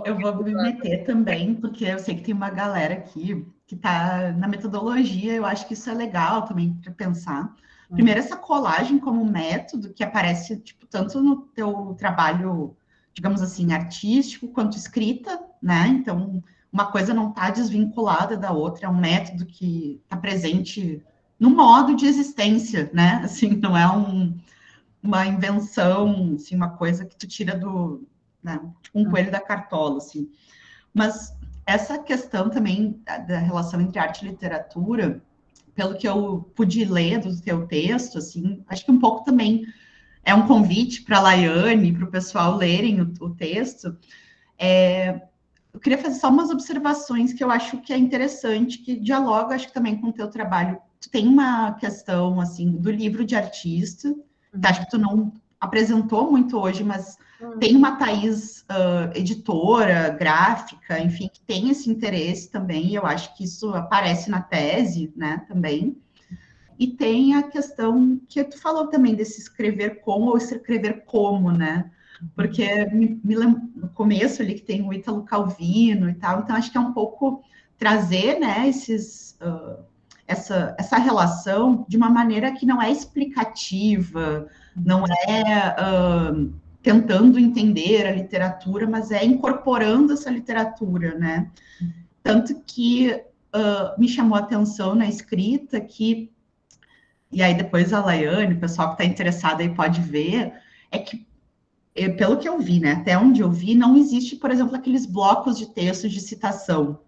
eu vou me meter também, porque eu sei que tem uma galera aqui que está na metodologia, eu acho que isso é legal também para pensar. Primeiro, essa colagem como método que aparece tipo, tanto no teu trabalho, digamos assim, artístico, quanto escrita, né? Então, uma coisa não está desvinculada da outra, é um método que está presente no modo de existência, né? Assim, não é uma invenção, assim, uma coisa que tu tira né, tipo um coelho da cartola, assim. Mas essa questão também da relação entre arte e literatura, pelo que eu pude ler do teu texto, assim, acho que um pouco também é um convite para a Laiane, para o pessoal lerem o texto. Eu queria fazer só umas observações que eu acho que é interessante, que dialoga, acho que também com o teu trabalho. Tu tem uma questão, assim, do livro de artista, que acho que tu não apresentou muito hoje, mas tem uma Thaís editora, gráfica, enfim, que tem esse interesse também, e eu acho que isso aparece na tese, né, também. E tem a questão que tu falou também desse escrever com ou escrever como, né? Porque me lembro no começo ali que tem o Ítalo Calvino e tal, então acho que é um pouco trazer, né, essa relação de uma maneira que não é explicativa, não é tentando entender a literatura, mas é incorporando essa literatura, né? Tanto que me chamou a atenção na escrita que, e aí depois a Laiane, o pessoal que está interessado aí pode ver, é que, pelo que eu vi, né, até onde eu vi, não existe, por exemplo, aqueles blocos de textos de citação,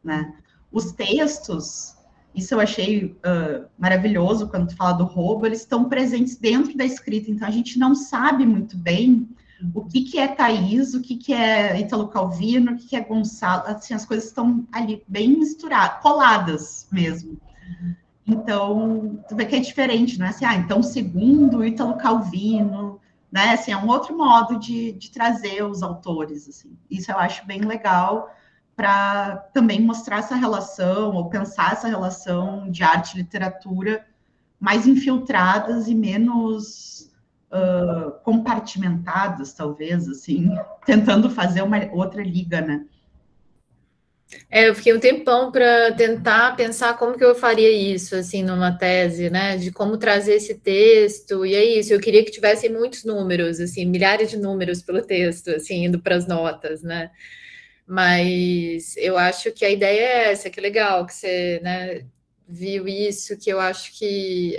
né? Os textos, isso eu achei maravilhoso quando tu fala do roubo, eles estão presentes dentro da escrita, então a gente não sabe muito bem o que é Thaís, o que é Ítalo Calvino, o que é Gonçalo, assim, as coisas estão ali bem misturadas, coladas mesmo. Então, tu vê que é diferente, não é assim, então segundo Ítalo Calvino, né, assim, é um outro modo de trazer os autores, assim. Isso eu acho bem legal para também mostrar essa relação, ou pensar essa relação de arte e literatura mais infiltradas e menos compartimentadas, talvez, assim, tentando fazer uma outra liga, né? Eu fiquei um tempão para tentar pensar como que eu faria isso, assim, numa tese, né, de como trazer esse texto, e é isso, eu queria que tivessem muitos números, assim, milhares de números pelo texto, assim, indo para as notas, né, mas eu acho que a ideia é essa, que legal que você, né, viu isso, que eu acho que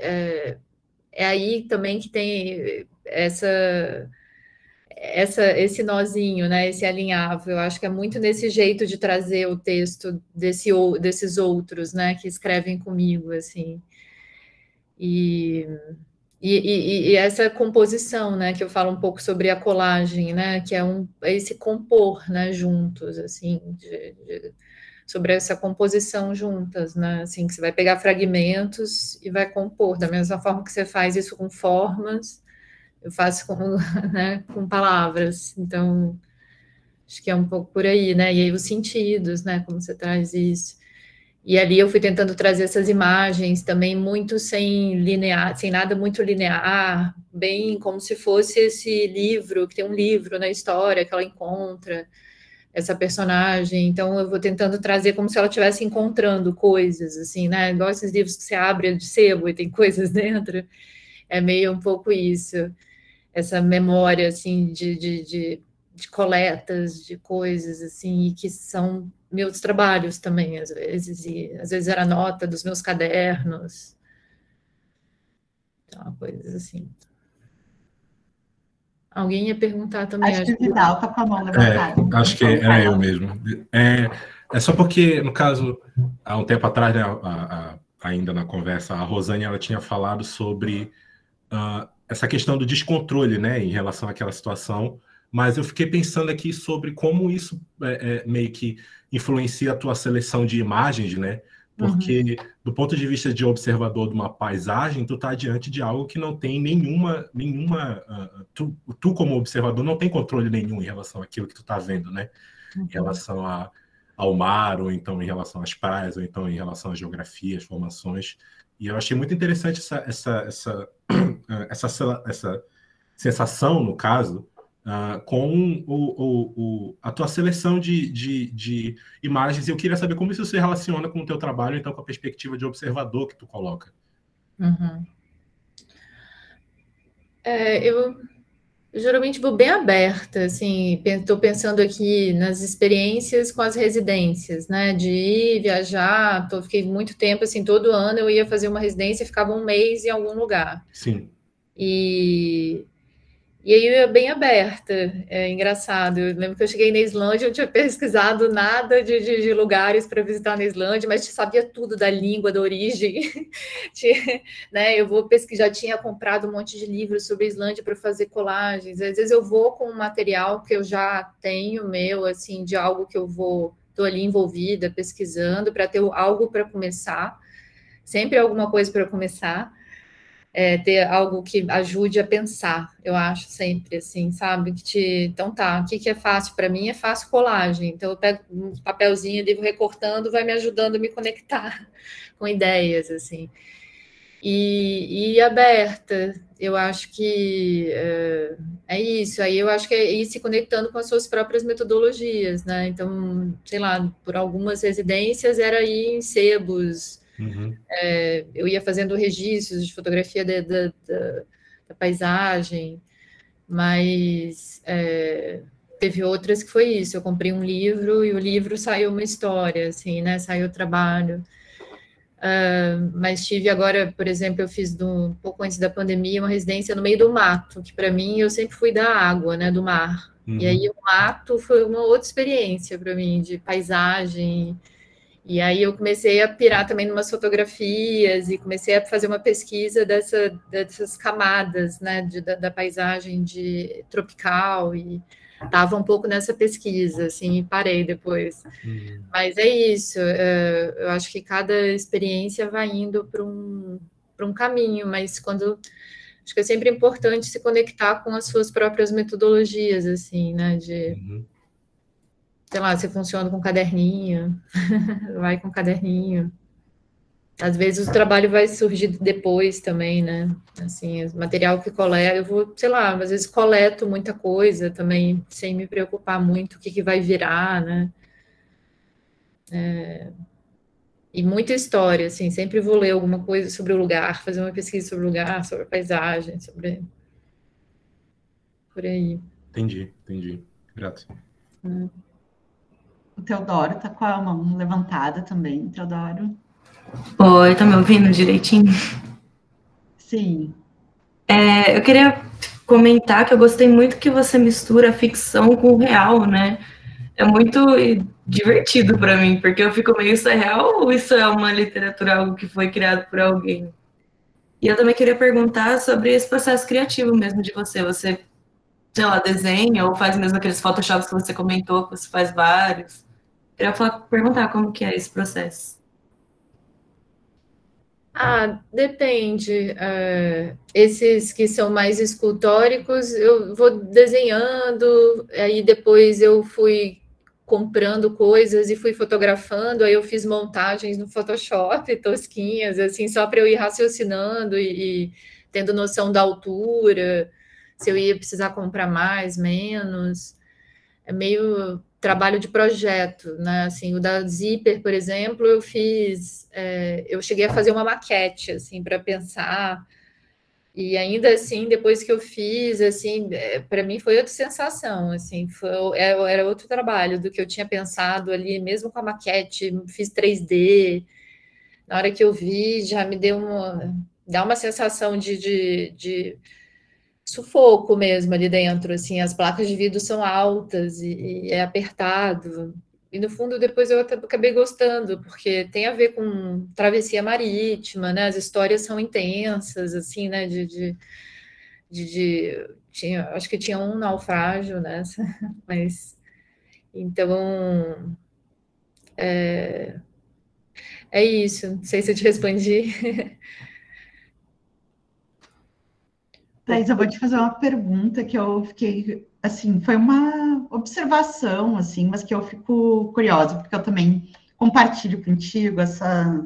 é aí também que tem esse nozinho, né, esse alinhavo, eu acho que é muito nesse jeito de trazer o texto desses outros, né, que escrevem comigo, assim, e essa composição, né, que eu falo um pouco sobre a colagem, né, que é esse compor, né, juntos, assim, sobre essa composição juntas, né, assim, que você vai pegar fragmentos e vai compor, da mesma forma que você faz isso com formas, eu faço né, com palavras, então acho que é um pouco por aí, né? E aí os sentidos, né? Como você traz isso. E ali eu fui tentando trazer essas imagens também muito sem nada muito linear, bem como se fosse esse livro, que tem um livro na história que ela encontra essa personagem. Então eu vou tentando trazer como se ela estivesse encontrando coisas, assim, né? Igual esses livros que você abre de sebo e tem coisas dentro. É meio um pouco isso. Essa memória, assim, de coletas, de coisas, assim, e que são meus trabalhos também, às vezes, e às vezes era nota dos meus cadernos, então, coisas assim. Alguém ia perguntar também. Acho que o Vidal está com a mão levantada. Acho que era eu mesmo. É só porque, no caso, há um tempo atrás, né, ainda na conversa, a Rosane ela tinha falado sobre essa questão do descontrole, né, em relação àquela situação, mas eu fiquei pensando aqui sobre como isso meio que influencia a tua seleção de imagens, né, porque do ponto de vista de observador de uma paisagem, tu tá diante de algo que não tem tu como observador não tem controle nenhum em relação àquilo que tu tá vendo, né, em relação ao mar, ou então em relação às praias, ou então em relação à geografia, às formações. E eu achei muito interessante essa sensação, no caso, com a tua seleção de imagens. E eu queria saber como isso se relaciona com o teu trabalho, então, com a perspectiva de observador que tu coloca. Eu geralmente vou bem aberta, assim, estou pensando aqui nas experiências com as residências, né, de ir viajar, fiquei muito tempo, assim, todo ano eu ia fazer uma residência e ficava um mês em algum lugar. Sim. E aí eu ia bem aberta, é engraçado. Eu lembro que eu cheguei na Islândia, eu não tinha pesquisado nada de lugares para visitar na Islândia, mas sabia tudo da língua, da origem. Né? Eu vou pesquisar, já tinha comprado um monte de livros sobre a Islândia para fazer colagens. Às vezes eu vou com um material que eu já tenho meu, assim, de algo que estou ali envolvida, pesquisando, para ter algo para começar. Sempre alguma coisa para começar. Ter algo que ajude a pensar, eu acho sempre, assim, sabe? Então tá, o que é fácil para mim? É fácil colagem. Então eu pego um papelzinho e vou recortando, vai me ajudando a me conectar com ideias, assim. E aberta, eu acho que é isso. Aí eu acho que é ir se conectando com as suas próprias metodologias, né? Então, sei lá, por algumas residências era ir em sebos. Eu ia fazendo registros de fotografia da paisagem, mas teve outras que foi isso. Eu comprei um livro e o livro saiu uma história, assim, né? Saiu o trabalho. Mas tive agora, por exemplo, eu fiz um pouco antes da pandemia uma residência no meio do mato, que para mim eu sempre fui da água, né? Do mar. E aí o mato foi uma outra experiência para mim de paisagem. E aí eu comecei a pirar também em umas fotografias e comecei a fazer uma pesquisa dessas camadas, né, da paisagem tropical, e estava um pouco nessa pesquisa, assim, e parei depois. Mas é isso, eu acho que cada experiência vai indo para um caminho, mas acho que é sempre importante se conectar com as suas próprias metodologias, assim, né, sei lá, você funciona com caderninho, vai com caderninho. Às vezes o trabalho vai surgir depois também, né? Assim, o material que coleta, eu vou, sei lá, às vezes coleto muita coisa também, sem me preocupar muito o que vai virar, né? E muita história, assim, sempre vou ler alguma coisa sobre o lugar, fazer uma pesquisa sobre o lugar, sobre a paisagem, por aí. Entendi. Grato. O Teodoro tá com a mão levantada também, Teodoro. Oi, tá me ouvindo direitinho? Sim. Eu queria comentar que eu gostei muito que você mistura a ficção com o real, né? É muito divertido para mim, porque eu fico meio, isso é real ou isso é uma literatura, algo que foi criado por alguém? E eu também queria perguntar sobre esse processo criativo mesmo de você. Você, sei lá, desenha ou faz mesmo aqueles photoshops que você comentou, que você faz vários. Eu queria perguntar como que é esse processo. Depende. Esses que são mais escultóricos, eu vou desenhando, aí depois eu fui comprando coisas e fui fotografando, aí eu fiz montagens no Photoshop, tosquinhas, assim, só para eu ir raciocinando e tendo noção da altura, se eu ia precisar comprar mais, menos. É meio trabalho de projeto, né? Assim, o da Zipper, por exemplo, eu cheguei a fazer uma maquete, assim, para pensar, e ainda assim, depois que eu fiz, assim, para mim foi outra sensação, assim, era outro trabalho do que eu tinha pensado ali, mesmo com a maquete, fiz 3D, na hora que eu vi, já me dá uma sensação de sufoco mesmo ali dentro, assim, as placas de vidro são altas e é apertado. E no fundo, depois eu acabei gostando, porque tem a ver com travessia marítima, né? As histórias são intensas, assim, né? Acho que tinha um naufrágio nessa, mas então é isso. Não sei se eu te respondi. Thaís, eu vou te fazer uma pergunta que eu fiquei, assim, foi uma observação, assim, mas que eu fico curiosa, porque eu também compartilho contigo essa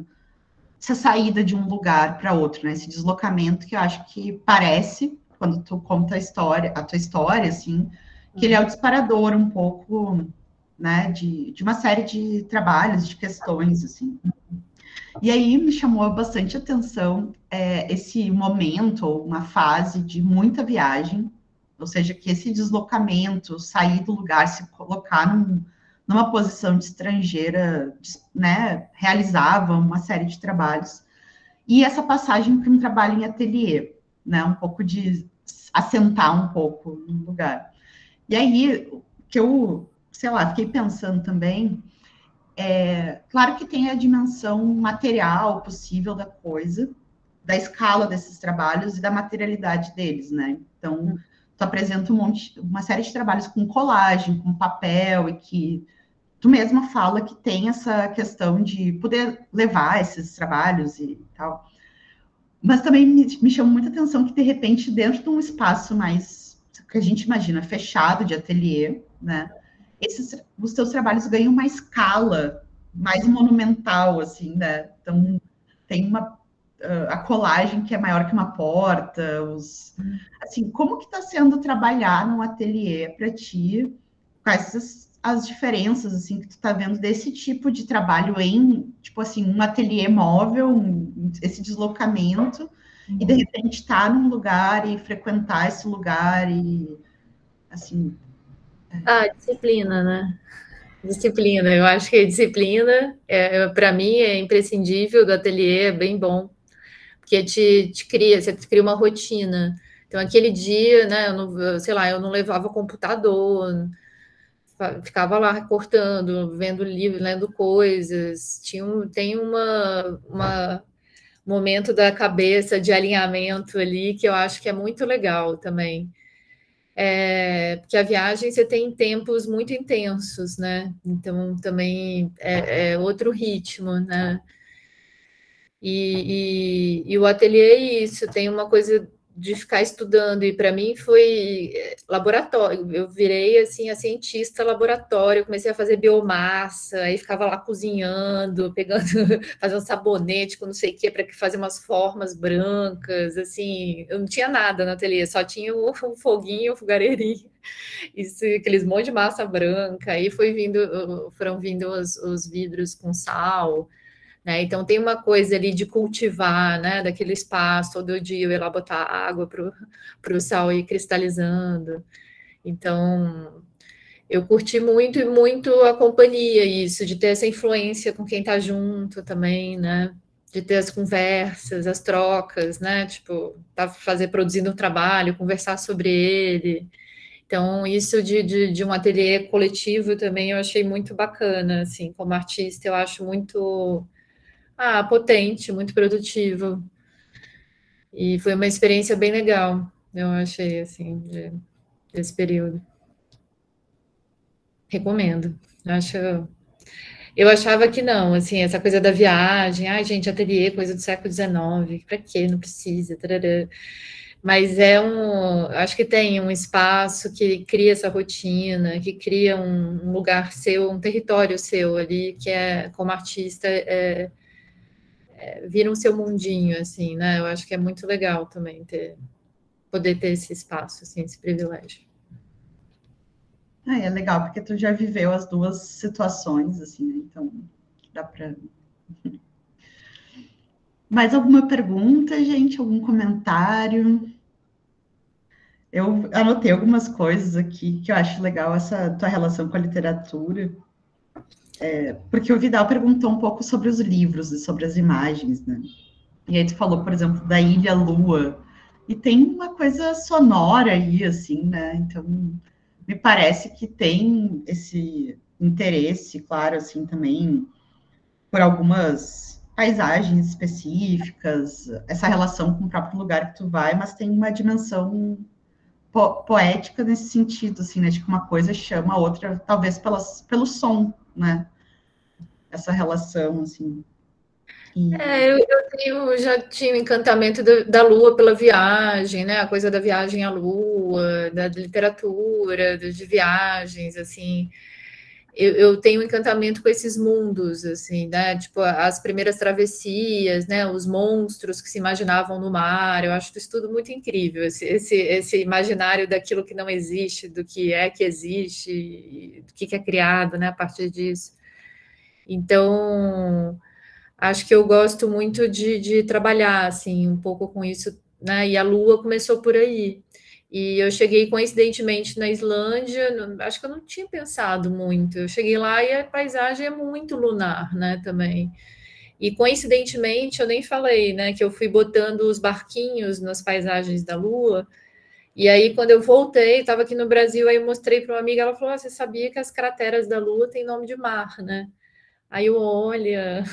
saída de um lugar para outro, né? Esse deslocamento que eu acho que parece, quando tu conta a tua história, assim, que ele é o disparador um pouco, né, de uma série de trabalhos, de questões, assim. E aí me chamou bastante atenção esse momento, ou uma fase de muita viagem, ou seja, que esse deslocamento, sair do lugar, se colocar numa posição de estrangeira, né, realizava uma série de trabalhos. E essa passagem para um trabalho em ateliê, né, um pouco de assentar um pouco no lugar. E aí, que eu, sei lá, fiquei pensando também, claro que tem a dimensão material possível da coisa, da escala desses trabalhos e da materialidade deles, né? Então, tu apresenta uma série de trabalhos com colagem, com papel, e que tu mesma fala que tem essa questão de poder levar esses trabalhos e tal. Mas também me chama muita atenção que, de repente, dentro de um espaço mais, que a gente imagina, fechado de ateliê, né? Os teus trabalhos ganham uma escala mais monumental, assim, né? Então, tem a colagem que é maior que uma porta, assim, como que está sendo trabalhar num ateliê para ti? Quais as diferenças, assim, que tu está vendo desse tipo de trabalho em, tipo assim, um ateliê móvel, esse deslocamento, e de repente estar num lugar e frequentar esse lugar e, assim... Disciplina, né? Disciplina, eu acho que a disciplina, para mim, é imprescindível do ateliê, é bem bom, porque você cria uma rotina. Então, aquele dia, né, eu não levava computador, ficava lá recortando, vendo livro, lendo coisas. Tem uma momento da cabeça de alinhamento ali que eu acho que é muito legal também. Porque a viagem você tem tempos muito intensos, né? Então também é outro ritmo, né? E o ateliê é isso, tem uma coisa de ficar estudando, e para mim foi laboratório. Eu virei assim a cientista laboratório, comecei a fazer biomassa, aí ficava lá cozinhando, fazendo sabonete com não sei o que, para fazer umas formas brancas, assim, eu não tinha nada no ateliê, só tinha um foguinho, um fogareirinho, isso, aqueles monte de massa branca, aí foram vindo os vidros com sal. Né? Então tem uma coisa ali de cultivar, né? Daquele espaço, todo dia eu ia lá botar água para o sal ir cristalizando. Então eu curti muito e muito a companhia, isso, de ter essa influência com quem está junto também, né? De ter as conversas, as trocas, né? Tipo, produzindo um trabalho, conversar sobre ele. Então, isso de um ateliê coletivo também eu achei muito bacana, assim, como artista, eu acho muito potente, muito produtivo. E foi uma experiência bem legal, eu achei, assim, desse período. Recomendo. Eu achava que não, assim, essa coisa da viagem, gente, ateliê, coisa do século XIX, para quê? Não precisa, tarará. Mas acho que tem um espaço que cria essa rotina, que cria um lugar seu, um território seu ali, que como artista, vira um seu mundinho, assim, né? Eu acho que é muito legal também poder ter esse espaço, assim, esse privilégio. É legal, porque tu já viveu as duas situações, assim, né? Então, dá para... Mais alguma pergunta, gente? Algum comentário? Eu anotei algumas coisas aqui que eu acho legal, essa tua relação com a literatura. Porque o Vidal perguntou um pouco sobre os livros e sobre as imagens, né? E aí tu falou, por exemplo, da Ilha Lua. E tem uma coisa sonora aí, assim, né? Então, me parece que tem interesse, claro, assim, também por algumas paisagens específicas, essa relação com o próprio lugar que tu vai, mas tem uma dimensão poética nesse sentido, assim, né, de que uma coisa chama a outra, talvez pelo som, né, essa relação, assim. Eu já tinha o encantamento da Lua pela viagem, né? A coisa da viagem à Lua, da literatura, de viagens, assim. Eu tenho um encantamento com esses mundos, assim, né? Tipo, as primeiras travessias, né? Os monstros que se imaginavam no mar. Eu acho isso tudo muito incrível. Esse imaginário daquilo que não existe, do que existe, do que é criado, né? A partir disso. Então, acho que eu gosto muito de trabalhar, assim, um pouco com isso, né? E a Lua começou por aí. E eu cheguei coincidentemente na Islândia, acho que eu não tinha pensado muito. Eu cheguei lá e a paisagem é muito lunar, né, também. E coincidentemente, eu nem falei, né, que eu fui botando os barquinhos nas paisagens da Lua. E aí, quando eu voltei, estava aqui no Brasil, aí eu mostrei para uma amiga, ela falou: você sabia que as crateras da Lua têm nome de mar, né? Aí eu, olha,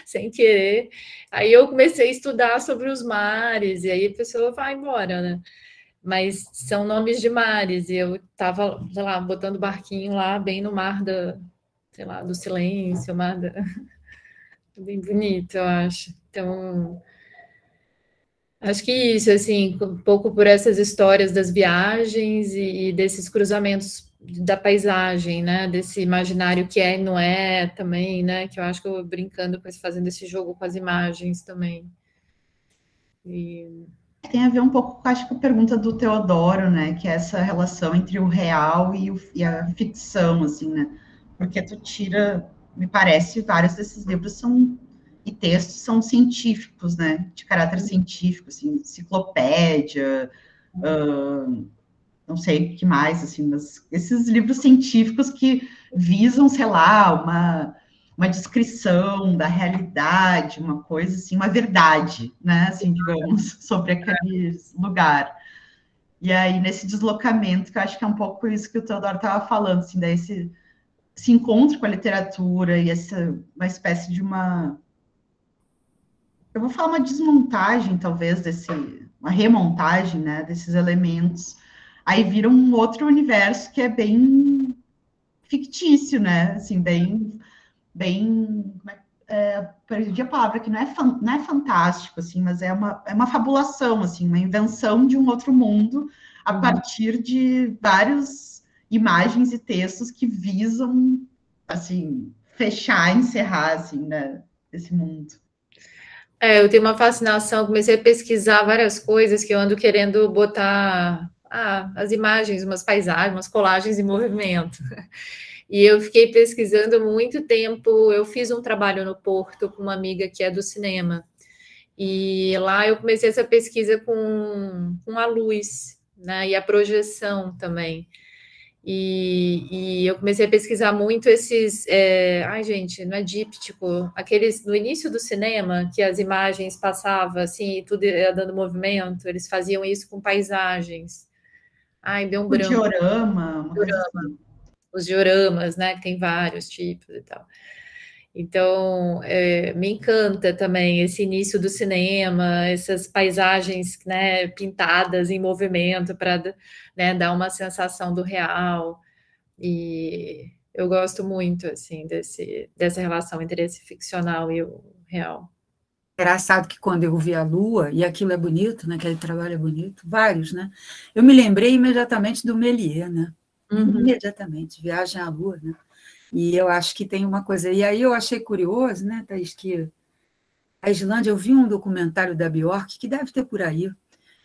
sem querer. Aí eu comecei a estudar sobre os mares, e aí a pessoa vai embora, né? Mas são nomes de mares, e eu estava, sei lá, botando barquinho lá, bem no mar sei lá, do silêncio, mar da... bem bonito, eu acho. Então, acho que isso, assim, um pouco por essas histórias das viagens e desses cruzamentos da paisagem, né, desse imaginário que é e não é também, né, que eu acho que eu brincando com fazendo esse jogo com as imagens também. Tem a ver um pouco, acho que a pergunta do Teodoro, né, que é essa relação entre o real e a ficção, assim, né, porque tu tira, me parece, vários desses livros e textos são científicos, né, de caráter científico, assim, enciclopédia, não sei o que mais, assim, mas esses livros científicos que visam, sei lá, uma descrição da realidade, uma coisa assim, uma verdade, né, assim, digamos, sobre aquele lugar. E aí, nesse deslocamento, que eu acho que é um pouco isso que o Teodoro estava falando, assim, daí esse encontro com a literatura e uma espécie de eu vou falar uma desmontagem, talvez, uma remontagem, né, desses elementos, aí vira um outro universo que é bem fictício, né, assim, bem, perdi a palavra, que não é fantástico, assim, mas é uma fabulação, assim, uma invenção de um outro mundo a partir de várias imagens e textos que visam, assim, fechar, encerrar, assim, né, esse mundo. Eu tenho uma fascinação, comecei a pesquisar várias coisas que eu ando querendo botar as imagens, umas paisagens, umas colagens em movimento. E eu fiquei pesquisando muito tempo. Eu fiz um trabalho no Porto com uma amiga que é do cinema. E lá eu comecei essa pesquisa com a luz, né? E a projeção também. E eu comecei a pesquisar muito esses... ai, gente, não é díptico. Aqueles, no início do cinema, que as imagens passavam, assim, e tudo ia dando movimento. Eles faziam isso com paisagens. Ai, deu um branco. O diorama, uma coisa assim. Os dioramas, né? Que tem vários tipos e tal. Então, me encanta também esse início do cinema, essas paisagens, né, pintadas em movimento para, né, dar uma sensação do real. E eu gosto muito, assim, dessa relação entre esse ficcional e o real. Engraçado que quando eu vi a Lua, e aquilo é bonito, né, aquele trabalho é bonito, vários, né? Eu me lembrei imediatamente do Méliès, né? Imediatamente, Viagem à Lua, né? E eu acho que tem uma coisa. E aí eu achei curioso, né, Thaís, que a Islândia, eu vi um documentário da Björk, que deve ter por aí,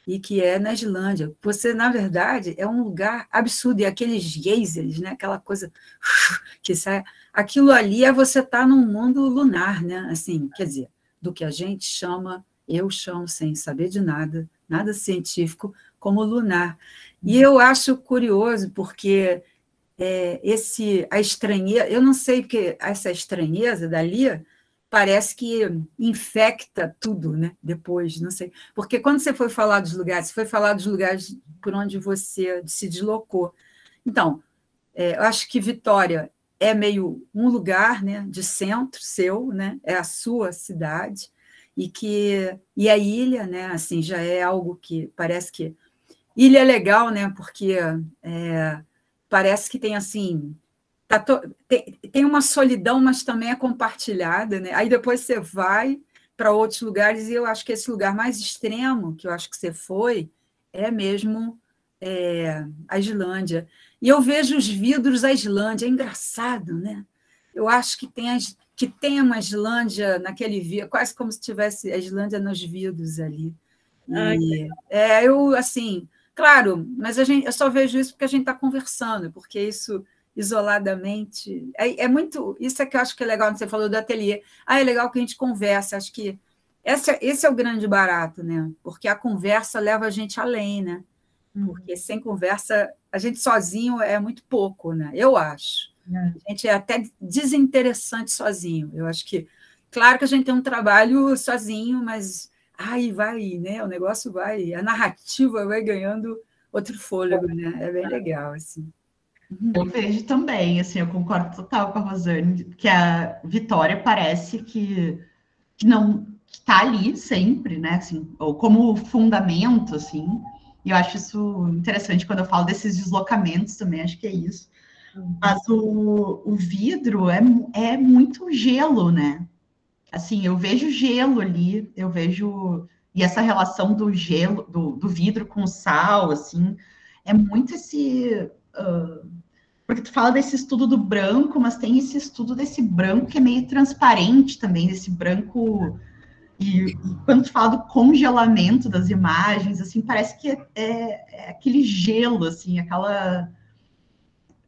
e que é na Islândia. Você, na verdade, é um lugar absurdo, e aqueles geysers, né, aquela coisa que sai. Aquilo ali é você estar num mundo lunar, né? Assim, quer dizer, do que a gente chama, eu chamo, sem saber de nada, nada científico, como lunar. E eu acho curioso, porque a estranheza, eu não sei, porque essa estranheza dali parece que infecta tudo, né? Depois, não sei. Porque quando você foi falar dos lugares, você foi falar dos lugares por onde você se deslocou. Então, eu acho que Vitória é meio um lugar, né, de centro seu, né, é a sua cidade, e a ilha, né, assim, já é algo que parece que... Ilha é legal, né, porque parece que tem, assim, tem uma solidão, mas também é compartilhada, né, aí depois você vai para outros lugares, e eu acho que esse lugar mais extremo, que eu acho que você foi, é mesmo a Islândia. E eu vejo os vidros da Islândia, é engraçado, né? Eu acho que tem uma Islândia naquele vidro, quase como se tivesse a Islândia nos vidros ali. E eu, assim, claro, mas eu só vejo isso porque a gente está conversando, porque isso isoladamente é muito. Isso é que eu acho que é legal, você falou do ateliê. É legal que a gente conversa, acho que esse é o grande barato, né? Porque a conversa leva a gente além, né? Porque sem conversa, a gente sozinho é muito pouco, né? Eu acho. A gente é até desinteressante sozinho. Eu acho que, claro que a gente tem um trabalho sozinho, mas vai, né? O negócio vai, a narrativa vai ganhando outro fôlego, né? É bem legal, assim. Eu vejo também, assim, eu concordo total com a Rosane, que a Vitória parece que não está ali sempre, né? Assim, ou como fundamento, assim. E eu acho isso interessante quando eu falo desses deslocamentos também, acho que é isso. Mas o vidro é muito gelo, né? Assim, eu vejo gelo ali, eu vejo... E essa relação do gelo, do vidro com o sal, assim, é muito esse... porque tu fala desse estudo do branco, mas tem esse estudo desse branco que é meio transparente também, desse branco... E quando tu fala do congelamento das imagens, assim, parece que é aquele gelo, assim, aquela...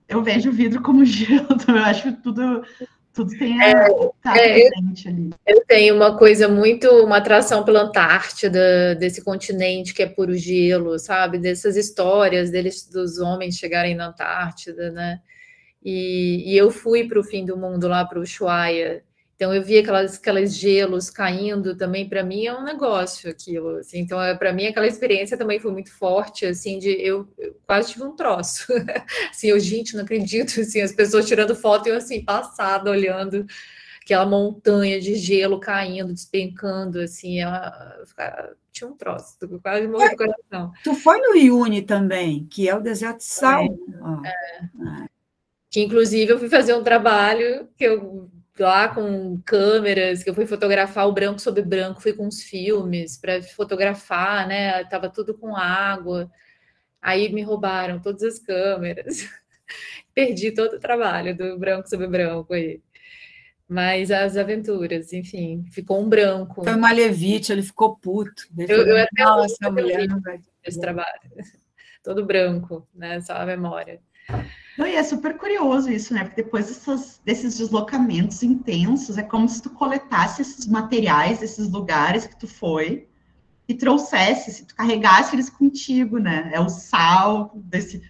Eu vejo o vidro como gelo, eu acho que tudo tem tá presente ali. Eu tenho uma atração pela Antártida, desse continente que é puro gelo, sabe? Dessas histórias dos homens chegarem na Antártida, né? E eu fui para o fim do mundo, lá para o Ushuaia. Então, eu vi aquelas gelos caindo também, para mim é um negócio aquilo. Assim. Então, para mim, aquela experiência também foi muito forte, assim, eu quase tive um troço. Assim, gente, não acredito, assim, as pessoas tirando foto e eu, assim, passada, olhando aquela montanha de gelo caindo, despencando, assim, tinha um troço, quase morri do coração. Tu foi no Uyuni também, que é o deserto de sal. Que, inclusive, eu fui fazer um trabalho que lá com câmeras, que eu fui fotografar o branco sobre branco, fui com uns filmes para fotografar, né? Tava tudo com água. Aí me roubaram todas as câmeras. Perdi todo o trabalho do branco sobre branco aí. Mas as aventuras, enfim, ficou um branco. Foi o Malevich, ele ficou puto. Eu até essa mulher não vai esse trabalho. Todo branco, né? Só a memória. Não, e é super curioso isso, né? Porque depois desses deslocamentos intensos, é como se tu coletasse esses materiais, desses lugares que tu foi, e trouxesse, se tu carregasse eles contigo, né? É o sal desse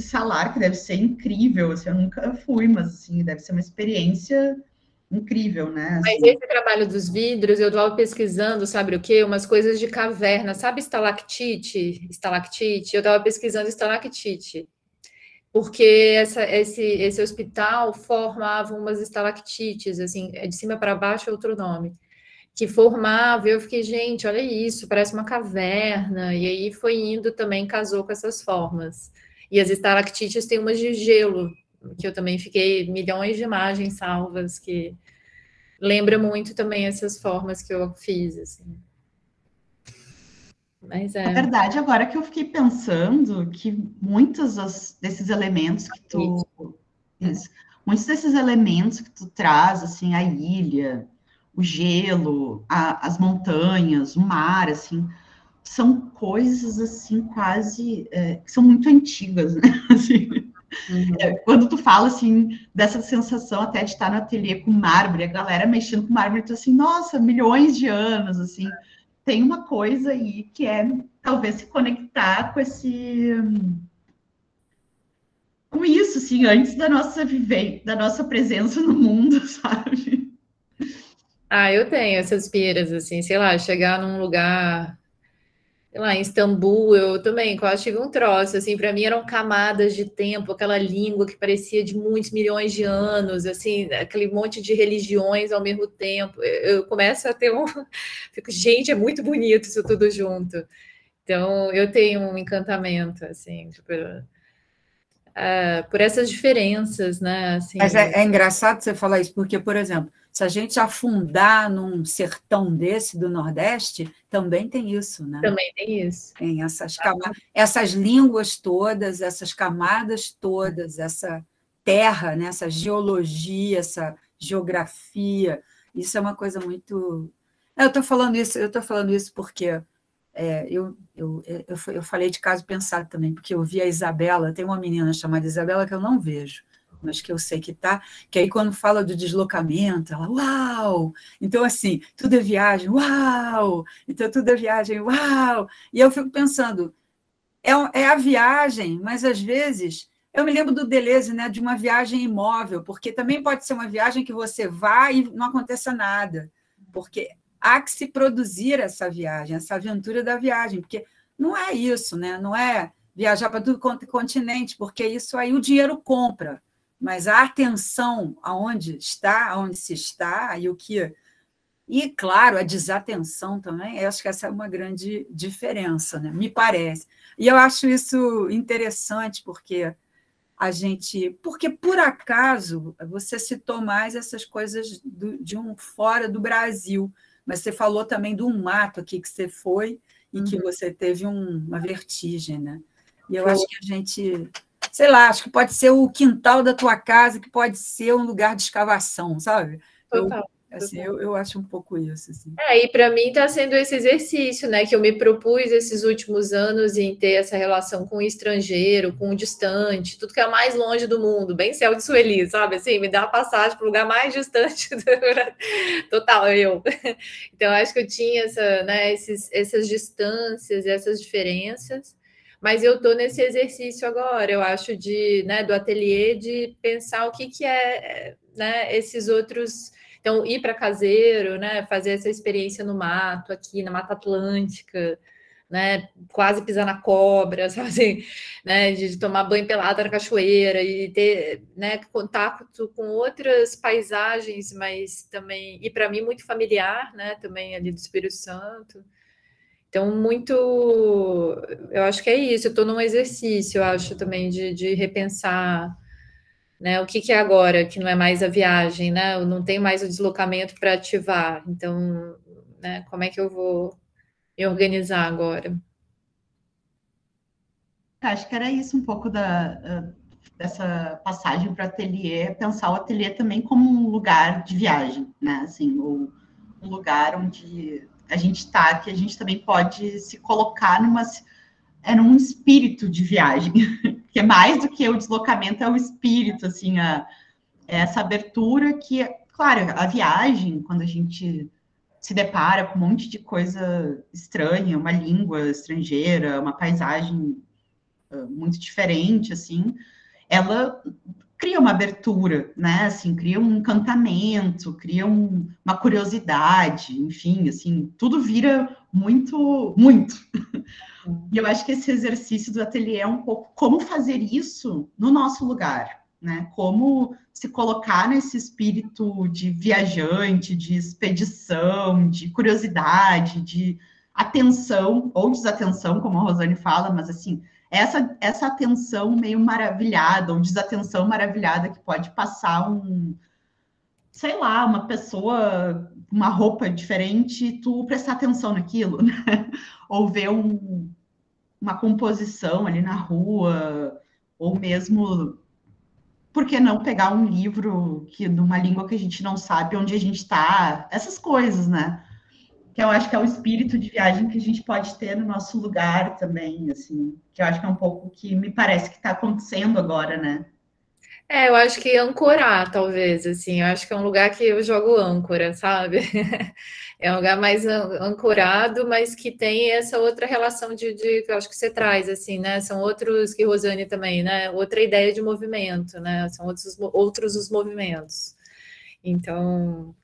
salar, que deve ser incrível. Assim, eu nunca fui, mas assim, deve ser uma experiência incrível, né? Assim. Mas esse trabalho dos vidros, eu estava pesquisando, sabe o quê? Umas coisas de caverna, sabe estalactite? Eu estava pesquisando estalactite. Porque esse hospital formava umas estalactites, assim, de cima para baixo é outro nome, que formava, eu fiquei, gente, olha isso, parece uma caverna, e aí foi indo também, casou com essas formas. E as estalactites têm umas de gelo, que eu também fiquei, milhões de imagens salvas, que lembra muito também essas formas que eu fiz, assim. Mas Na verdade, agora que eu fiquei pensando que muitos desses elementos que tu... muitos desses elementos que tu traz, assim, a ilha, o gelo, as montanhas, o mar, assim, são coisas, assim, quase... que são muito antigas, né? Assim, quando tu fala, assim, dessa sensação até de estar no ateliê com mármore, a galera mexendo com mármore, tu assim, nossa, milhões de anos, assim... Tem uma coisa aí que é talvez se conectar com isso, assim, antes da nossa presença no mundo, sabe? Eu tenho essas piras, assim, sei lá, chegar num lugar lá em Istambul, eu também quase tive um troço, assim, para mim eram camadas de tempo, aquela língua que parecia de muitos milhões de anos, assim, aquele monte de religiões ao mesmo tempo. Eu começo a ter um... Fico, gente, é muito bonito isso tudo junto. Então, eu tenho um encantamento, assim, tipo, por essas diferenças, né? Assim, Mas é engraçado você falar isso, porque, por exemplo, se a gente afundar num sertão desse do Nordeste, também tem isso, né? Também tem isso. Tem essas línguas todas, essas camadas todas, essa terra, né? Essa geologia, essa geografia. Isso é uma coisa muito... Eu estou falando isso porque eu falei de caso pensado também, porque eu vi a Isabela, tem uma menina chamada Isabela que eu não vejo, mas que eu sei que aí quando fala do deslocamento, ela, uau! Então, assim, tudo é viagem, uau! Então, tudo é viagem, uau! E eu fico pensando, é a viagem, mas às vezes... Eu me lembro do Deleuze, né, de uma viagem imóvel, porque também pode ser uma viagem que você vai e não aconteça nada, porque há que se produzir essa viagem, essa aventura da viagem, porque não é isso, né? Não é viajar para todo continente, porque isso aí o dinheiro compra, mas a atenção aonde se está, e o que... E, claro, a desatenção também, eu acho que essa é uma grande diferença, né? Me parece. E eu acho isso interessante, porque por acaso você citou mais essas coisas de um fora do Brasil, mas você falou também de um mato aqui que você foi e que você teve uma vertigem, né? E eu acho que a gente, sei lá, acho que pode ser o quintal da tua casa, que pode ser um lugar de escavação, sabe? Total. Assim, eu acho um pouco isso. Assim. E para mim está sendo esse exercício, né? Que eu me propus esses últimos anos em ter essa relação com o estrangeiro, com o distante, tudo que é mais longe do mundo, bem céu de Sueli, sabe? Assim, me dá uma passagem para o lugar mais distante. Total, eu. Então, acho que eu tinha essas distâncias, essas diferenças. Mas eu estou nesse exercício agora, eu acho, do ateliê, de pensar o que é, né, esses outros... Então, ir para Caseiro, né, fazer essa experiência no mato, aqui na Mata Atlântica, né, quase pisar na cobra, sabe assim, né, de tomar banho pelada na cachoeira e ter, né, contato com outras paisagens, mas também, e para mim muito familiar, né, também ali do Espírito Santo. Então, eu acho que é isso, eu estou num exercício, eu acho também de repensar, né, o que é agora, que não é mais a viagem, né? Eu não tenho mais o deslocamento para ativar. Então, né, como é que eu vou me organizar agora? Acho que era isso um pouco dessa passagem para o ateliê, pensar o ateliê também como um lugar de viagem, né? Assim, um lugar onde a gente está, que a gente também pode se colocar num espírito de viagem, que é mais do que o deslocamento, é o espírito, assim, essa abertura que, claro, a viagem, quando a gente se depara com um monte de coisa estranha, uma língua estrangeira, uma paisagem muito diferente, assim, ela cria uma abertura, né, assim, cria um encantamento, cria uma curiosidade, enfim, assim, tudo vira muito, muito. E eu acho que esse exercício do ateliê é um pouco como fazer isso no nosso lugar, né? Como se colocar nesse espírito de viajante, de expedição, de curiosidade, de atenção ou desatenção, como a Rosane fala, mas assim, essa atenção meio maravilhada ou desatenção maravilhada que pode passar sei lá, uma pessoa, uma roupa diferente, tu prestar atenção naquilo, né? Ou ver uma composição ali na rua, ou mesmo, por que não pegar um livro numa língua que a gente não sabe onde a gente está, essas coisas, né? Que eu acho que é o espírito de viagem que a gente pode ter no nosso lugar também, assim, que eu acho que é um pouco que me parece que está acontecendo agora, né? Eu acho que ancorar, talvez, assim, eu acho que é um lugar que eu jogo âncora, sabe? É um lugar mais ancorado, mas que tem essa outra relação que eu acho que você traz, assim, né? São outros, que Rosane também, né? Outra ideia de movimento, né? São outros os movimentos. Então,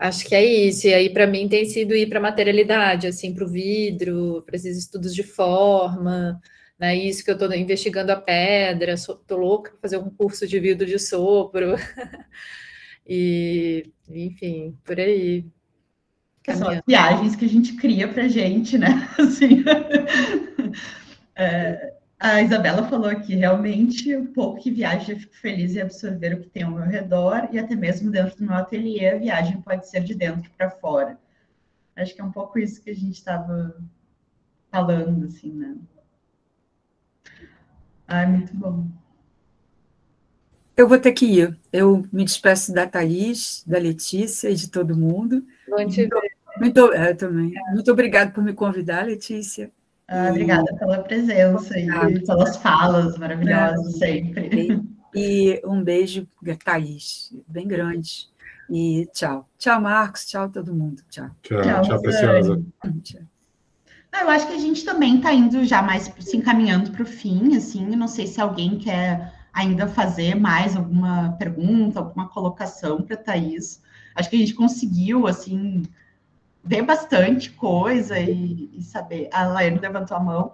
Acho que é isso. E aí, para mim, tem sido ir para a materialidade, assim, para o vidro, para esses estudos de forma, né? Isso que eu estou investigando a pedra, estou louca para fazer um curso de vidro de sopro. E, enfim, por aí. São as viagens que a gente cria para a gente, né? Assim, a Isabela falou aqui, realmente, um pouco que viajo, eu fico feliz em absorver o que tem ao meu redor, e até mesmo dentro do meu ateliê, a viagem pode ser de dentro para fora. Acho que é um pouco isso que a gente estava falando, assim, né? Ai, muito bom. Eu vou ter que ir. Eu me despeço da Thaís, da Letícia e de todo mundo. Bom te ver. Também. Muito obrigada por me convidar, Letícia. Obrigada pela presença e pelas falas maravilhosas sempre. E um beijo, Thaís, bem grande. E tchau. Tchau, Marcos. Tchau, todo mundo. Tchau. Tchau, Preciosa. Tchau. Eu acho que a gente também está indo já mais se encaminhando para o fim, assim. Não sei se alguém quer ainda fazer mais alguma pergunta, alguma colocação para a Thaís. Acho que a gente conseguiu, assim, ver bastante coisa e saber. A Laiane levantou a mão.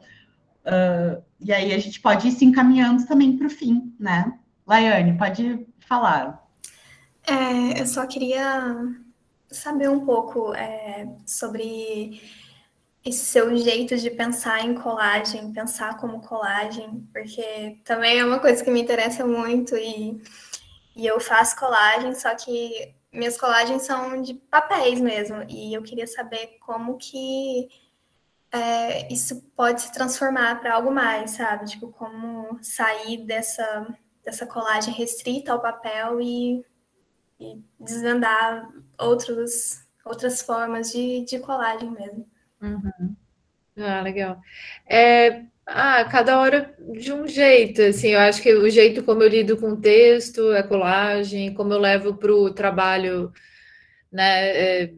E aí a gente pode ir se encaminhando também para o fim, né? Laiane, pode falar. Eu só queria saber um pouco sobre esse seu jeito de pensar em colagem, pensar como colagem, porque também é uma coisa que me interessa muito e eu faço colagem, só que minhas colagens são de papéis mesmo, e eu queria saber como que isso pode se transformar para algo mais, sabe? Tipo, como sair dessa colagem restrita ao papel e desvendar outras formas de colagem mesmo. Uhum. Legal. Cada hora de um jeito, assim, eu acho que o jeito como eu lido com o texto, a colagem, como eu levo para o trabalho, né,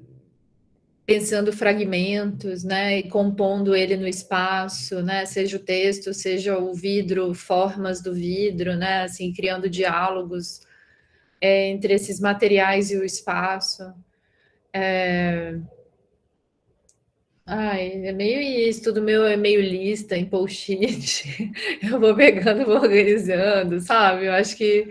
pensando fragmentos, né, e compondo ele no espaço, né, seja o texto, seja o vidro, formas do vidro, né, assim, criando diálogos entre esses materiais e o espaço. É meio isso, tudo meu é meio lista em post-it. Eu vou pegando, vou organizando, sabe? Eu acho que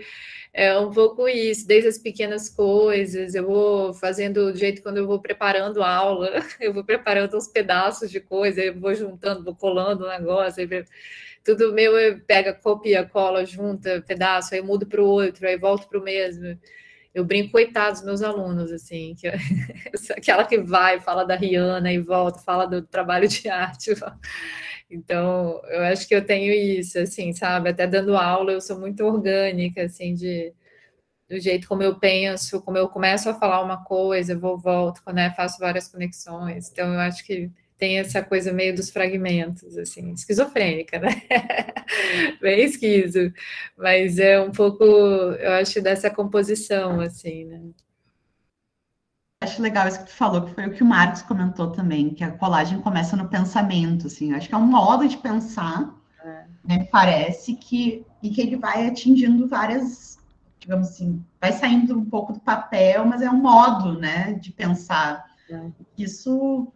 é um pouco isso, desde as pequenas coisas, eu vou fazendo do jeito quando eu vou preparando a aula, eu vou preparando uns pedaços de coisa, eu vou juntando, vou colando o negócio, tudo meu eu pego, copia, cola, junta pedaço, aí eu mudo para o outro, aí volto para o mesmo. Eu brinco, coitados meus alunos, assim, que aquela que vai, fala da Rihanna e volta, fala do trabalho de arte. Então, eu acho que eu tenho isso, assim, sabe? Até dando aula, eu sou muito orgânica, assim, do jeito como eu penso, como eu começo a falar uma coisa, eu volto, né? Faço várias conexões. Então, eu acho que tem essa coisa meio dos fragmentos, assim, esquizofrênica, né? Bem esquizo, mas é um pouco, eu acho, dessa composição, assim, né? Acho legal isso que tu falou, que foi o que o Marcos comentou também, que a colagem começa no pensamento, assim. Acho que é um modo de pensar, né? Parece que ele vai atingindo várias, digamos assim, vai saindo um pouco do papel, mas é um modo, né, de pensar. Isso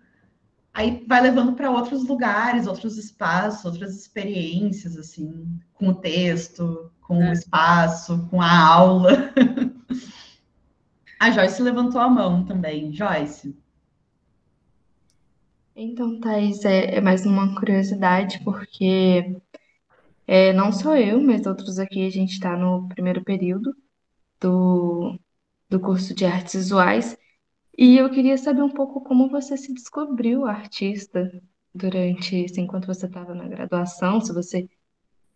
aí vai levando para outros lugares, outros espaços, outras experiências, assim, com o texto, com o espaço, com a aula. A Joyce levantou a mão também. Joyce. Então, Thaís, é mais uma curiosidade, porque não só eu, mas outros aqui, a gente está no primeiro período do curso de artes visuais, e eu queria saber um pouco como você se descobriu artista durante, assim, enquanto você estava na graduação, se você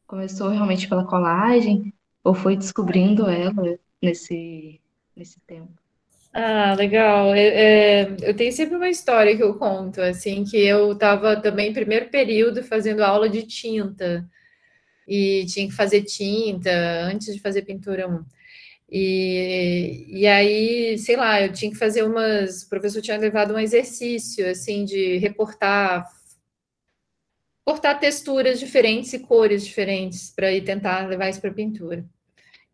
começou realmente pela colagem ou foi descobrindo ela nesse tempo. Legal. Eu tenho sempre uma história que eu conto, assim, que eu estava também em primeiro período fazendo aula de tinta, e tinha que fazer tinta antes de fazer pintura 1. E aí, sei lá, eu tinha que fazer o professor tinha levado um exercício, assim, de cortar texturas diferentes e cores diferentes para ir tentar levar isso para pintura.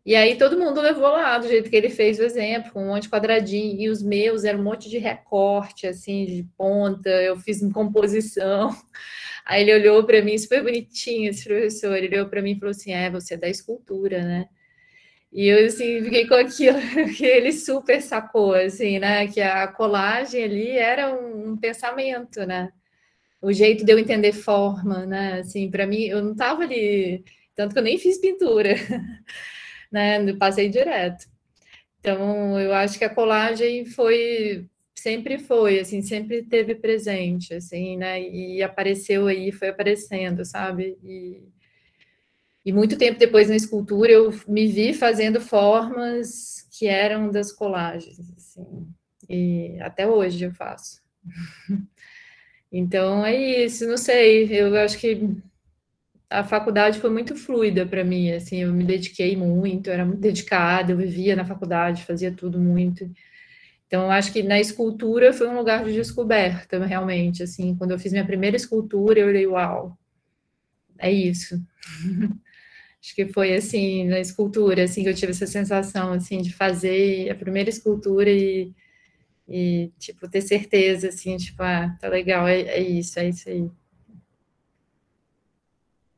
E aí todo mundo levou lá, do jeito que ele fez o exemplo, com um monte de quadradinho, e os meus eram um monte de recorte, assim, de ponta, eu fiz em composição. Aí ele olhou para mim, super bonitinho, esse professor, ele olhou para mim e falou assim, você é da escultura, né? E eu, assim, fiquei com aquilo que ele super sacou, assim, né? Que a colagem ali era um pensamento, né? O jeito de eu entender forma, né? Assim, para mim, eu não estava ali... Tanto que eu nem fiz pintura, né? Eu passei direto. Então, eu acho que a colagem sempre foi, assim, sempre teve presente, assim, né? E apareceu aí, foi aparecendo, sabe? E muito tempo depois na escultura eu me vi fazendo formas que eram das colagens, assim. E até hoje eu faço. Então é isso, não sei, eu acho que a faculdade foi muito fluida para mim, assim, eu me dediquei muito, eu era muito dedicada, eu vivia na faculdade, fazia tudo muito. Então, eu acho que na escultura foi um lugar de descoberta, realmente, assim, quando eu fiz minha primeira escultura, eu olhei, uau, é isso. Acho que foi, assim, na escultura, assim, que eu tive essa sensação, assim, de fazer a primeira escultura e tipo, ter certeza, assim, tipo, tá legal, é isso aí.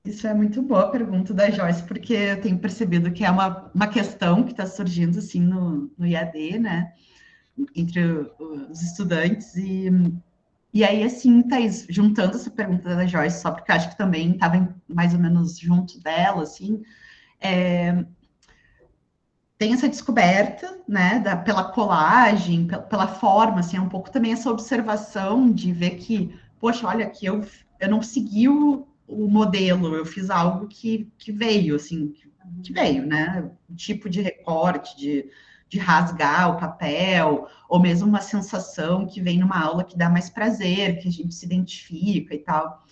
Isso é muito boa a pergunta da Joyce, porque eu tenho percebido que é uma questão que está surgindo, assim, no IAD, né, entre os estudantes, e aí, assim, Thaís, juntando essa pergunta da Joyce, só porque acho que também estava mais ou menos junto dela, assim, tem essa descoberta, né, pela colagem, pela forma, assim, é um pouco também essa observação de ver que, poxa, olha, aqui eu não segui o modelo, eu fiz algo que veio, assim, que veio, né, o tipo de recorte, de rasgar o papel, ou mesmo uma sensação que vem numa aula que dá mais prazer, que a gente se identifica e tal.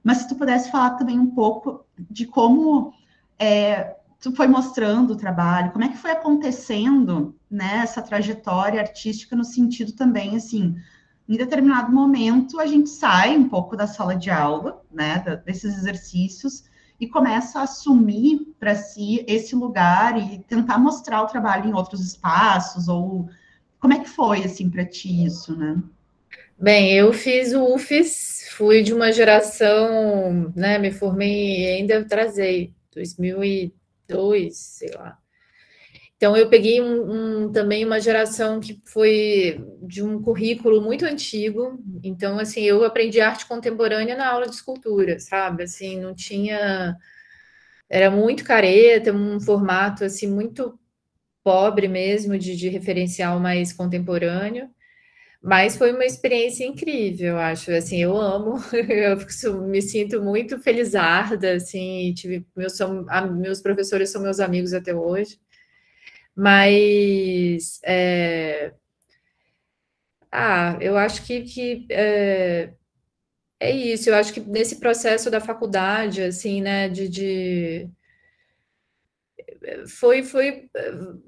Mas se tu pudesse falar também um pouco de como tu foi mostrando o trabalho, como é que foi acontecendo, né, essa trajetória artística no sentido também, assim, em determinado momento a gente sai um pouco da sala de aula, né, desses exercícios e começa a assumir para si esse lugar e tentar mostrar o trabalho em outros espaços, ou como é que foi, assim, para ti isso, né? Bem, eu fiz o UFES, fui de uma geração, né, me formei ainda atrasei, 2002, sei lá. Então, eu peguei também uma geração que foi de um currículo muito antigo. Então, assim, eu aprendi arte contemporânea na aula de escultura, sabe? Assim, não tinha... Era muito careta, um formato, assim, muito pobre mesmo, de referencial mais contemporâneo. Mas foi uma experiência incrível, eu acho. Assim, eu amo, me sinto muito felizarda, assim, meus professores são meus amigos até hoje. Mas eu acho que é isso. Eu acho que nesse processo da faculdade, assim, né, foi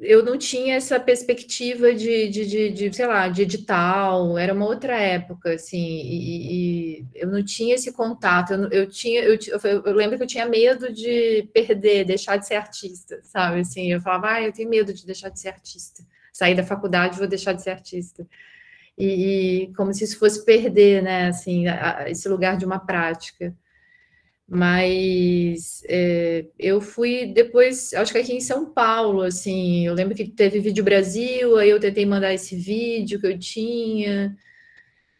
eu não tinha essa perspectiva sei lá, de edital, era uma outra época, assim, e eu não tinha esse contato, eu lembro que eu tinha medo de perder, deixar de ser artista, sabe, assim, eu falava, eu tenho medo de deixar de ser artista, sair da faculdade, vou deixar de ser artista, e como se isso fosse perder, né, assim, esse lugar de uma prática. Mas eu fui depois, acho que aqui em São Paulo, assim, eu lembro que teve Vídeo Brasil, aí eu tentei mandar esse vídeo que eu tinha,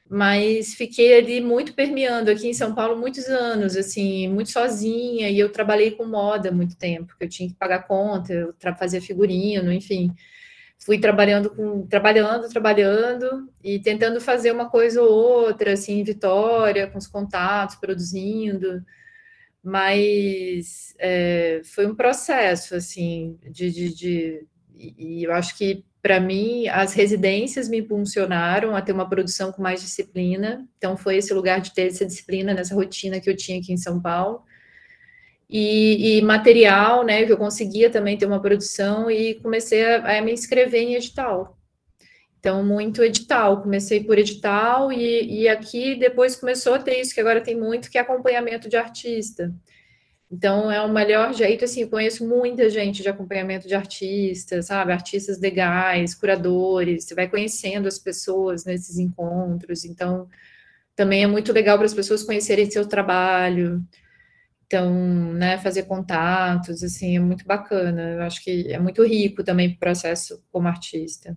mas fiquei ali muito permeando aqui em São Paulo muitos anos, assim, muito sozinha, e eu trabalhei com moda muito tempo, porque eu tinha que pagar conta, eu fazia figurino, enfim. Fui trabalhando, e tentando fazer uma coisa ou outra, assim, em Vitória, com os contatos, produzindo, mas foi um processo, assim, e eu acho que, para mim, as residências me impulsionaram a ter uma produção com mais disciplina, então foi esse lugar de ter essa disciplina nessa rotina que eu tinha aqui em São Paulo, e material, né, que eu conseguia também ter uma produção, e comecei a me inscrever em edital. Então, muito edital, comecei por edital, e aqui depois começou a ter isso, que agora tem muito, que é acompanhamento de artista. Então, é o melhor jeito, assim, eu conheço muita gente de acompanhamento de artistas, sabe? Artistas legais, curadores, você vai conhecendo as pessoas nesses encontros, então, também é muito legal para as pessoas conhecerem seu trabalho, então, né, fazer contatos, assim, é muito bacana, eu acho que é muito rico também o processo como artista.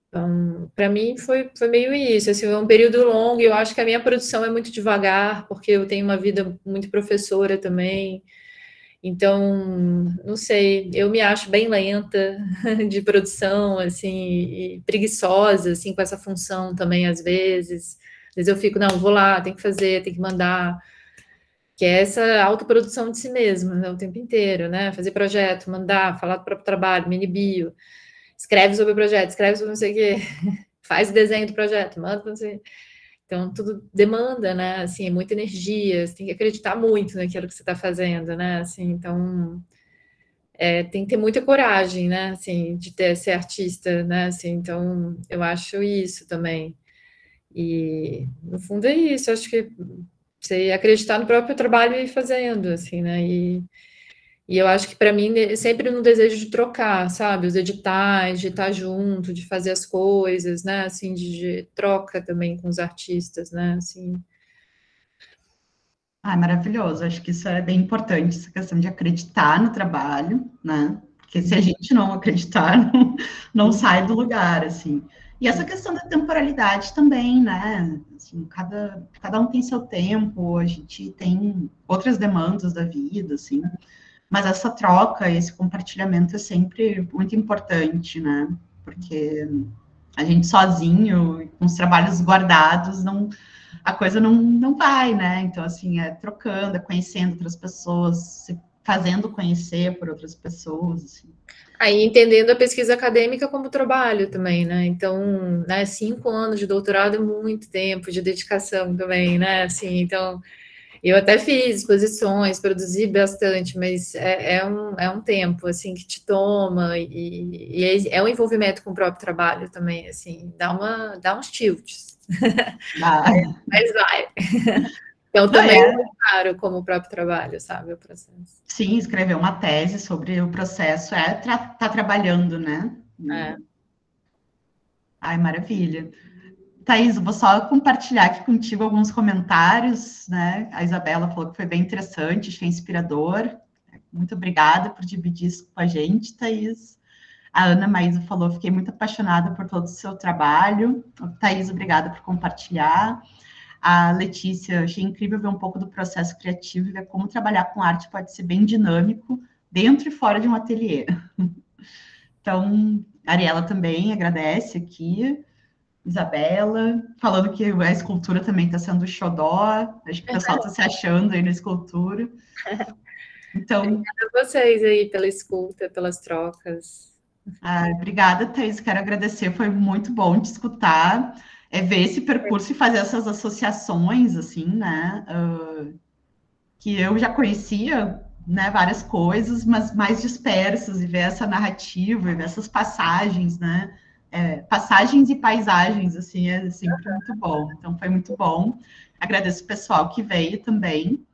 Então, para mim foi meio isso, assim, é um período longo, e eu acho que a minha produção é muito devagar, porque eu tenho uma vida muito professora também, então, não sei, eu me acho bem lenta de produção, assim, e preguiçosa, assim, com essa função também, às vezes eu fico, não, vou lá, tem que fazer, tem que mandar, que é essa autoprodução de si mesma, né, o tempo inteiro, né, fazer projeto, mandar, falar do próprio trabalho, mini bio, escreve sobre o projeto, escreve sobre não sei o quê, faz o desenho do projeto, manda para você. Então, tudo demanda, né? Assim, muita energia, você tem que acreditar muito naquilo que você está fazendo, né? Assim, então, tem que ter muita coragem, né? Assim, de ser artista, né? Assim, então, eu acho isso também. E, no fundo, é isso. Eu acho que você acreditar no próprio trabalho e ir fazendo, assim, né? E eu acho que para mim sempre no desejo de trocar, sabe? Os editais, de estar junto, de fazer as coisas, né? Assim, de troca também com os artistas, né? Assim. Maravilhoso. Acho que isso é bem importante, essa questão de acreditar no trabalho, né? Porque se a gente não acreditar, não sai do lugar, assim. E essa questão da temporalidade também, né? Assim, cada um tem seu tempo, a gente tem outras demandas da vida, assim. Mas essa troca, esse compartilhamento é sempre muito importante, né? Porque a gente sozinho, com os trabalhos guardados, a coisa não vai, né? Então, assim, é trocando, é conhecendo outras pessoas, se fazendo conhecer por outras pessoas, assim. Aí, entendendo a pesquisa acadêmica como trabalho também, né? Então, né, 5 anos de doutorado é muito tempo de dedicação também, né? Assim, então, eu até fiz exposições, produzi bastante, mas é um tempo, assim, que te toma e é um envolvimento com o próprio trabalho também, assim, dá uns tilts. Mas vai. Então, também é caro como o próprio trabalho, sabe, o processo. Sim, escrever uma tese sobre o processo tá trabalhando, né? Ai, maravilha. Thaís, eu vou só compartilhar aqui contigo alguns comentários, né? A Isabela falou que foi bem interessante, achei inspirador. Muito obrigada por dividir isso com a gente, Thaís. A Ana Maísa falou, fiquei muito apaixonada por todo o seu trabalho. Thaís, obrigada por compartilhar. A Letícia, achei incrível ver um pouco do processo criativo e ver como trabalhar com arte pode ser bem dinâmico, dentro e fora de um ateliê. Então, a Ariela também agradece aqui. Isabela, falando que a escultura também está sendo xodó. Acho que o pessoal está se achando aí na escultura. Então, obrigada a vocês aí pela escuta, pelas trocas. Obrigada, Thaís. Quero agradecer, foi muito bom te escutar, ver esse percurso e fazer essas associações, assim, né? Que eu já conhecia, né, várias coisas, mas mais dispersas, e ver essa narrativa, e ver essas passagens, né? Passagens e paisagens, assim, é sempre muito bom. Então, foi muito bom. Agradeço o pessoal que veio também.